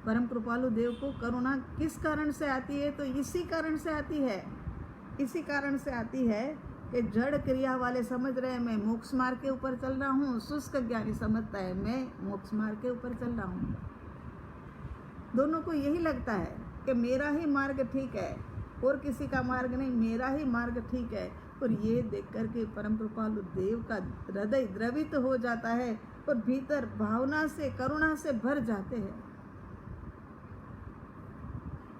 परम कृपालु देव को करुणा किस कारण से आती है? तो इसी कारण से आती है, इसी कारण से आती है कि जड़ क्रिया वाले समझ रहे हैं मैं मोक्ष मार्ग के ऊपर चल रहा हूँ, शुष्क ज्ञानी समझता है मैं मोक्ष मार्ग के ऊपर चल रहा हूँ। दोनों को यही लगता है कि मेरा ही मार्ग ठीक है और किसी का मार्ग नहीं, मेरा ही मार्ग ठीक है। और ये देख करके परम कृपालु देव का हृदय द्रवित हो जाता है और भीतर भावना से, करुणा से भर जाते हैं।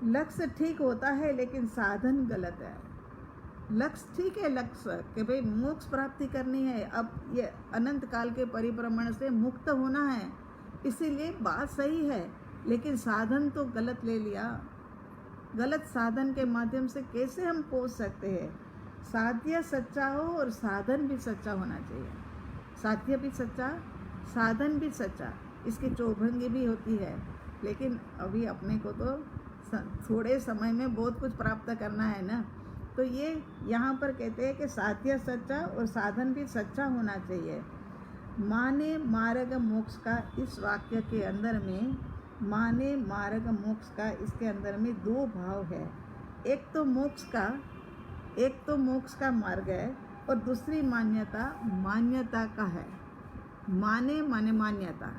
लक्ष्य ठीक होता है लेकिन साधन गलत है। लक्ष्य ठीक है, लक्ष्य कि भाई मोक्ष प्राप्ति करनी है, अब ये अनंत काल के परिभ्रमण से मुक्त होना है, इसीलिए बात सही है। लेकिन साधन तो गलत ले लिया। गलत साधन के माध्यम से कैसे हम पहुंच सकते हैं? साध्य सच्चा हो और साधन भी सच्चा होना चाहिए। साध्य भी सच्चा, साधन भी सच्चा, इसकी चौभंगी भी होती है। लेकिन अभी अपने को तो थोड़े समय में बहुत कुछ प्राप्त करना है ना। तो ये यहाँ पर कहते हैं कि साध्य सच्चा और साधन भी सच्चा होना चाहिए। माने मार्ग मोक्ष का, इस वाक्य के अंदर में माने मार्ग मोक्ष का, इसके अंदर में दो भाव है। एक तो मोक्ष का मार्ग है और दूसरी मान्यता का है। माने माने मान्यता,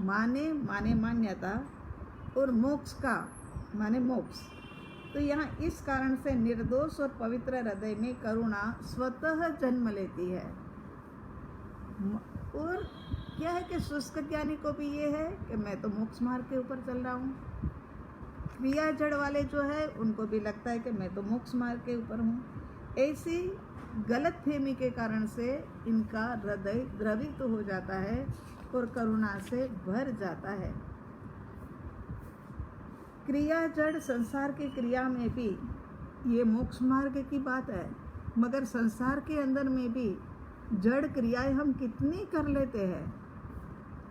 माने माने मान्यता और मोक्ष का माने मोक्ष। तो यहाँ इस कारण से निर्दोष और पवित्र हृदय में करुणा स्वतः जन्म लेती है। और क्या है कि शुष्क ज्ञानी को भी ये है कि मैं तो मोक्ष मार्ग के ऊपर चल रहा हूँ। क्रिया जड़ वाले जो है उनको भी लगता है कि मैं तो मोक्ष मार्ग के ऊपर हूँ। ऐसी गलत फहमी के कारण से इनका हृदय द्रवित हो जाता है और करुणा से भर जाता है। क्रिया जड़ संसार की क्रिया में भी ये मोक्ष मार्ग की बात है, मगर संसार के अंदर में भी जड़ क्रियाएं हम कितनी कर लेते हैं।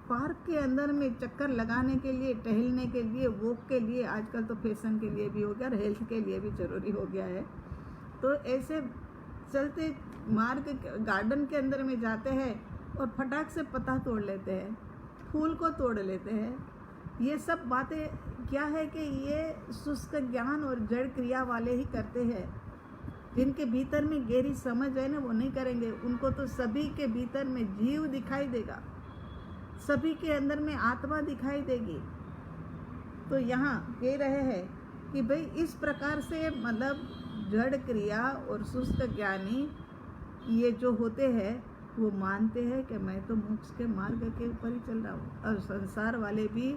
पार्क के अंदर में चक्कर लगाने के लिए, टहलने के लिए, वॉक के लिए, आजकल तो फैशन के लिए भी हो गया और हेल्थ के लिए भी जरूरी हो गया है। तो ऐसे चलते मार्ग गार्डन के अंदर में जाते हैं और फटाक से पत्ता तोड़ लेते हैं, फूल को तोड़ लेते हैं। ये सब बातें क्या है कि ये शुष्क ज्ञान और जड़ क्रिया वाले ही करते हैं। जिनके भीतर में गहरी समझ है ना, वो नहीं करेंगे। उनको तो सभी के भीतर में जीव दिखाई देगा, सभी के अंदर में आत्मा दिखाई देगी। तो यहाँ कह रहे हैं कि भाई इस प्रकार से मतलब जड़ क्रिया और शुष्क ज्ञानी ये जो होते हैं वो मानते हैं कि मैं तो मोक्ष के मार्ग के ऊपर ही चल रहा हूँ। और संसार वाले भी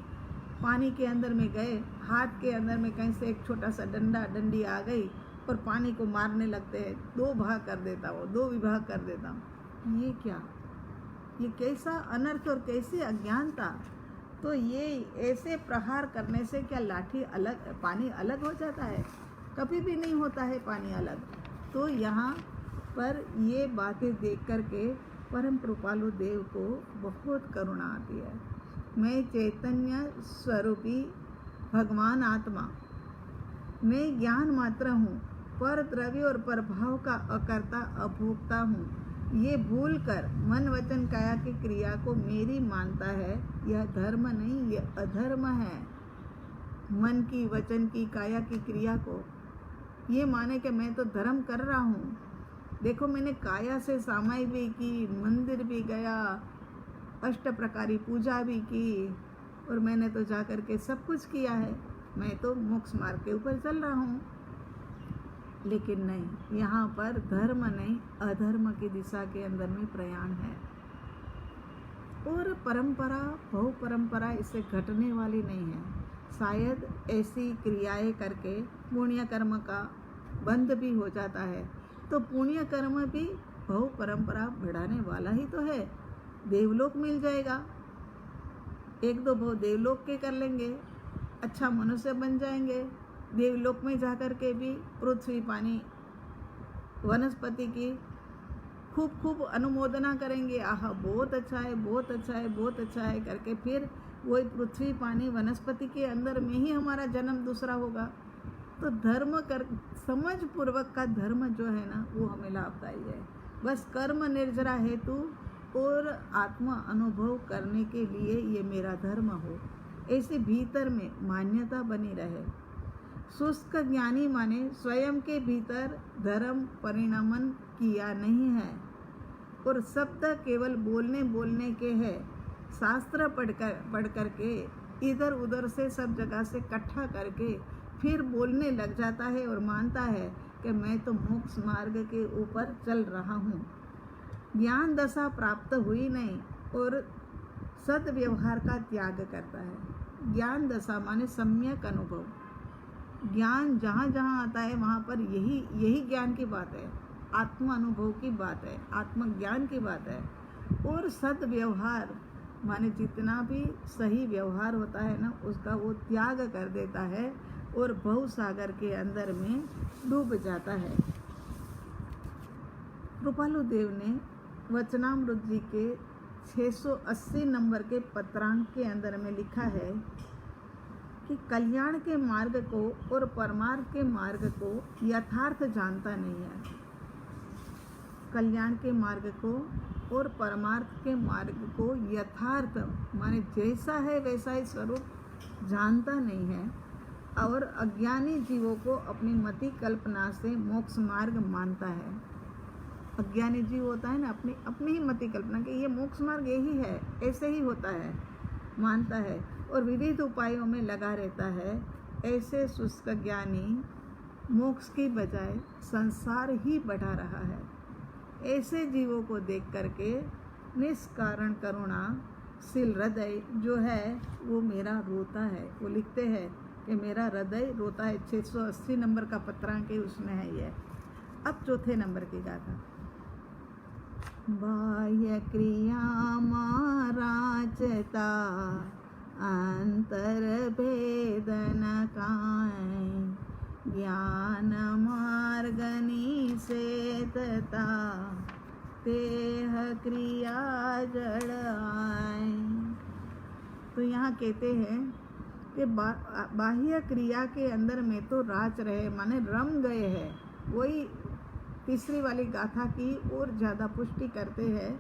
पानी के अंदर में गए, हाथ के अंदर में कहीं से एक छोटा सा डंडी आ गई और पानी को मारने लगते हैं। 2 भाग कर देता हूँ, 2 विभाग कर देता हूँ। ये क्या, ये कैसा अनर्थ और कैसी अज्ञानता। तो ये ऐसे प्रहार करने से क्या लाठी अलग, पानी अलग हो जाता है? कभी भी नहीं होता है पानी अलग। तो यहाँ पर ये बातें देख करके परम कृपालु देव को बहुत करुणा आती है। मैं चैतन्य स्वरूपी भगवान आत्मा, मैं ज्ञान मात्र हूँ, पर द्रव्य और प्रभाव का अकर्ता अभोक्ता हूँ। ये भूल कर मन वचन काया की क्रिया को मेरी मानता है, यह धर्म नहीं, यह अधर्म है। मन की, वचन की, काया की क्रिया को ये माने कि मैं तो धर्म कर रहा हूँ। देखो मैंने काया से सामाई भी की, मंदिर भी गया, अष्ट प्रकारी पूजा भी की और मैंने तो जा कर के सब कुछ किया है। मैं तो मोक्ष मार्ग के ऊपर चल रहा हूँ। लेकिन नहीं, यहाँ पर धर्म नहीं अधर्म की दिशा के अंदर में प्रयाण है। और परंपरा बहु परंपरा इससे घटने वाली नहीं है। शायद ऐसी क्रियाएं करके पुण्य कर्म का बंद भी हो जाता है, तो पुण्य कर्म भी बहु परंपरा बढ़ाने वाला ही तो है। देवलोक मिल जाएगा, एक दो बहु देवलोक के कर लेंगे, अच्छा मनुष्य बन जाएंगे। देवलोक में जाकर के भी पृथ्वी पानी वनस्पति की खूब खूब अनुमोदना करेंगे, आहा बहुत अच्छा है, बहुत अच्छा है, बहुत अच्छा है करके फिर वही पृथ्वी पानी वनस्पति के अंदर में ही हमारा जन्म दूसरा होगा। तो धर्म कर समझ पूर्वक का धर्म जो है ना वो हमें लाभदायी है। बस कर्म निर्जरा हेतु और आत्मा अनुभव करने के लिए ये मेरा धर्म हो, ऐसे भीतर में मान्यता बनी रहे। शुष्क ज्ञानी माने स्वयं के भीतर धर्म परिणमन किया नहीं है और शब्द केवल बोलने के हैं। शास्त्र पढ़ करके इधर उधर से सब जगह से इकट्ठा करके फिर बोलने लग जाता है और मानता है कि मैं तो मोक्ष मार्ग के ऊपर चल रहा हूँ। ज्ञान दशा प्राप्त हुई नहीं और सद्व्यवहार का त्याग करता है। ज्ञान दशा माने सम्यक अनुभव। ज्ञान जहाँ जहाँ आता है वहाँ पर यही ज्ञान की बात है, आत्म अनुभव की बात है, आत्मज्ञान की बात है। और सद्व्यवहार माने जितना भी सही व्यवहार होता है ना उसका वो त्याग कर देता है और भव सागर के अंदर में डूब जाता है। कृपालु देव ने वचनामृत जी के 680 नंबर के पत्रांक के अंदर में लिखा है कि कल्याण के मार्ग को और परमार्थ के मार्ग को यथार्थ जानता नहीं है। कल्याण के मार्ग को और परमार्थ के मार्ग को यथार्थ माने जैसा है वैसा ही स्वरूप जानता नहीं है और अज्ञानी जीवों को अपनी मति कल्पना से मोक्ष मार्ग मानता है। अज्ञानी जीव होता है ना अपनी ही मति कल्पना कि ये मोक्ष मार्ग यही है, ऐसे ही होता है, मानता है और विविध उपायों में लगा रहता है। ऐसे शुष्क ज्ञानी मोक्ष की बजाय संसार ही बढ़ा रहा है। ऐसे जीवों को देख करके निष्कारण करुणाशील हृदय जो है वो मेरा रोता है। वो लिखते हैं कि मेरा हृदय रोता है। 680 नंबर का पत्रांक उसमें है ये। अब चौथे नंबर की गाथा। बाह्य क्रिया माराचता अंतर भेदन काय, ज्ञान मार्ग निषेधता तेह क्रिया जड़ आए। तो यहाँ कहते हैं कि बाह्य क्रिया के अंदर में तो राच रहे माने रम गए हैं। वही तीसरी वाली गाथा की और ज़्यादा पुष्टि करते हैं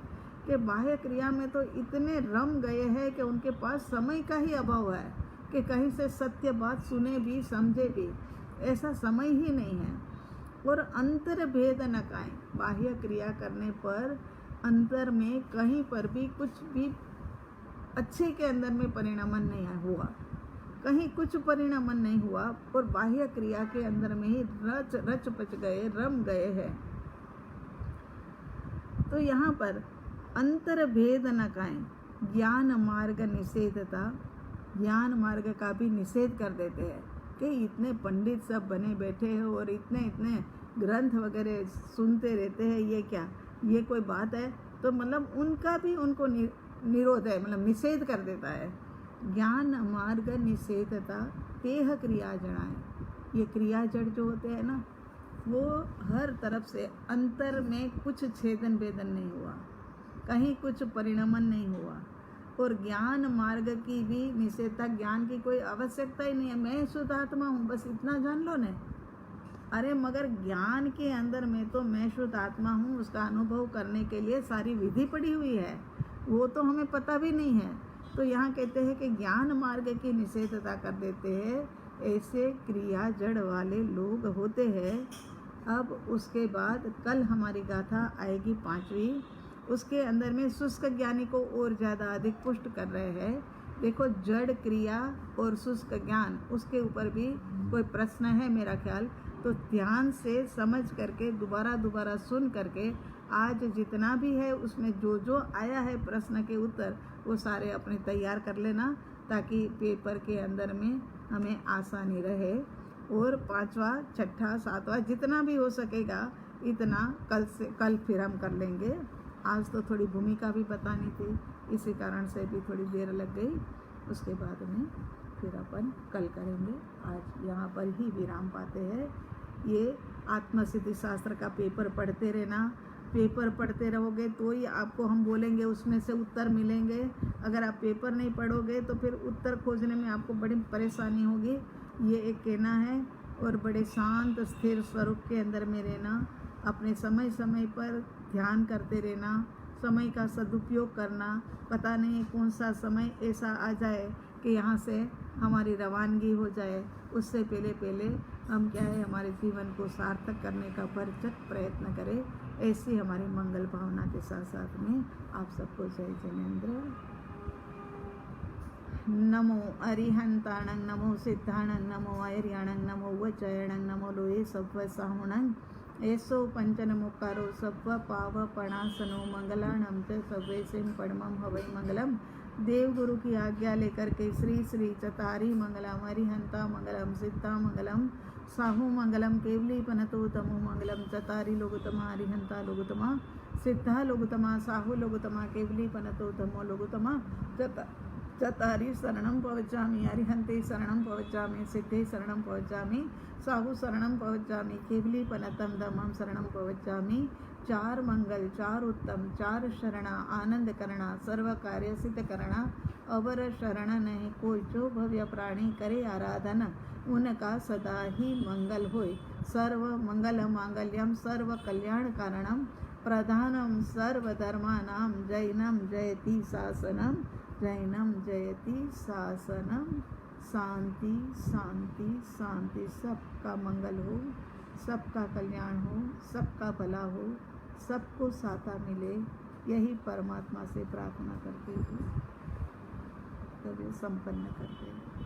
कि बाह्य क्रिया में तो इतने रम गए हैं कि उनके पास समय का ही अभाव है कि कहीं से सत्य बात सुने भी समझे भी, ऐसा समय ही नहीं है। और अंतर भेद न काएं, बाह्य क्रिया करने पर अंतर में कहीं पर भी कुछ भी अच्छे के अंदर में परिणमन नहीं हुआ, कहीं कुछ परिणमन नहीं हुआ और बाह्य क्रिया के अंदर में ही रच पच गए, रम गए हैं। तो यहाँ पर अंतर भेद न काएं, ज्ञान मार्ग निषेधता, ज्ञान मार्ग का भी निषेध कर देते हैं कि इतने पंडित सब बने बैठे हैं और इतने इतने ग्रंथ वगैरह सुनते रहते हैं, ये क्या, ये कोई बात है? तो मतलब उनका भी उनको निरोध है, मतलब निषेध कर देता है। ज्ञान मार्ग निषेधता तेह क्रिया जड़ाएं। ये क्रिया जड़ जो होते हैं ना वो हर तरफ से अंतर में कुछ छेदन भेदन नहीं हुआ, कहीं कुछ परिणमन नहीं हुआ और ज्ञान मार्ग की भी निषेधता, ज्ञान की कोई आवश्यकता ही नहीं है। मैं शुद्ध आत्मा हूँ, बस इतना जान लो न। अरे मगर ज्ञान के अंदर में तो मैं शुद्ध आत्मा हूँ उसका अनुभव करने के लिए सारी विधि पड़ी हुई है, वो तो हमें पता भी नहीं है। तो यहाँ कहते हैं कि ज्ञान मार्ग की निषेधता कर देते हैं, ऐसे क्रिया जड़ वाले लोग होते हैं। अब उसके बाद कल हमारी गाथा आएगी 5वीं, उसके अंदर में शुष्क ज्ञानी को और ज़्यादा अधिक पुष्ट कर रहे हैं। देखो जड़ क्रिया और शुष्क ज्ञान, उसके ऊपर भी कोई प्रश्न है मेरा ख्याल, तो ध्यान से समझ करके दोबारा सुन करके आज जितना भी है उसमें जो जो आया है प्रश्न के उत्तर वो सारे अपने तैयार कर लेना, ताकि पेपर के अंदर में हमें आसानी रहे। और 5वां 6ठा 7वां जितना भी हो सकेगा इतना कल फिर हम कर लेंगे। आज तो थोड़ी भूमिका भी बतानी थी, इसी कारण से भी थोड़ी देर लग गई। उसके बाद में फिर अपन कल करेंगे। आज यहाँ पर ही विराम पाते हैं। ये आत्मसिद्धि शास्त्र का पेपर पढ़ते रहना। पेपर पढ़ते रहोगे तो ही आपको हम बोलेंगे उसमें से उत्तर मिलेंगे। अगर आप पेपर नहीं पढ़ोगे तो फिर उत्तर खोजने में आपको बड़ी परेशानी होगी। ये एक कहना है। और बड़े शांत स्थिर स्वरूप के अंदर में रहना, अपने समय समय पर ध्यान करते रहना, समय का सदुपयोग करना। पता नहीं कौन सा समय ऐसा आ जाए कि यहाँ से हमारी रवानगी हो जाए, उससे पहले हम क्या है हमारे जीवन को सार्थक करने का भरसक प्रयत्न करें। ऐसी हमारी मंगल भावना के साथ साथ में आप सबको जय जैनेन्द्र। नमो अरिहंताणं, नमो सिद्धाणं, नमो आयर्याणं, नमो वचयणं, नमो लोये सत्व साहुणं, ऐसो पंचन मुकारो सत्व पाव पणासनो मंगलाणं च सर्वेसिं परमं हवै मंगलम। देव गुरु की आज्ञा लेकर के श्री श्री चतारी मंगलम, अरिहंता मंगलम, सिद्धा मंगलम, साहू मंगलम, केवली पनतो तमो मंगलम, चतारी लोगोत्तमा, अरिहंता लोगोत्तमा, सिद्धा लोगोत्तमा, साहू लोगोत्तमा, केवली पनतो तमो लोगोत्तमा, चतारी शरणं पवचामि, अरिहंते शरणं पवचामि, सिद्धे शरणं पवचामि, साहू शरणं पवचामि, केवली पनतम धम्मं शरणं पवचामि। 4 मंगल 4 उत्तम 4 शरणा, आनंद करना, सर्व कार्य सिद्ध करना, अवर शरण नहीं कोई, जो भव्य प्राणी करे आराधना, उनका सदा ही मंगल होय। सर्व मंगल मांगल्यम सर्व कल्याण कारणम, प्रधानम सर्व धर्मानाम, जैनम जयति शासनम, जैनम जयति शासनम। शांति शांति शांति। सबका मंगल हो, सबका कल्याण हो, सबका भला हो, सबको साथा मिले, यही परमात्मा से प्रार्थना करते हुए तभी संपन्न करते हैं।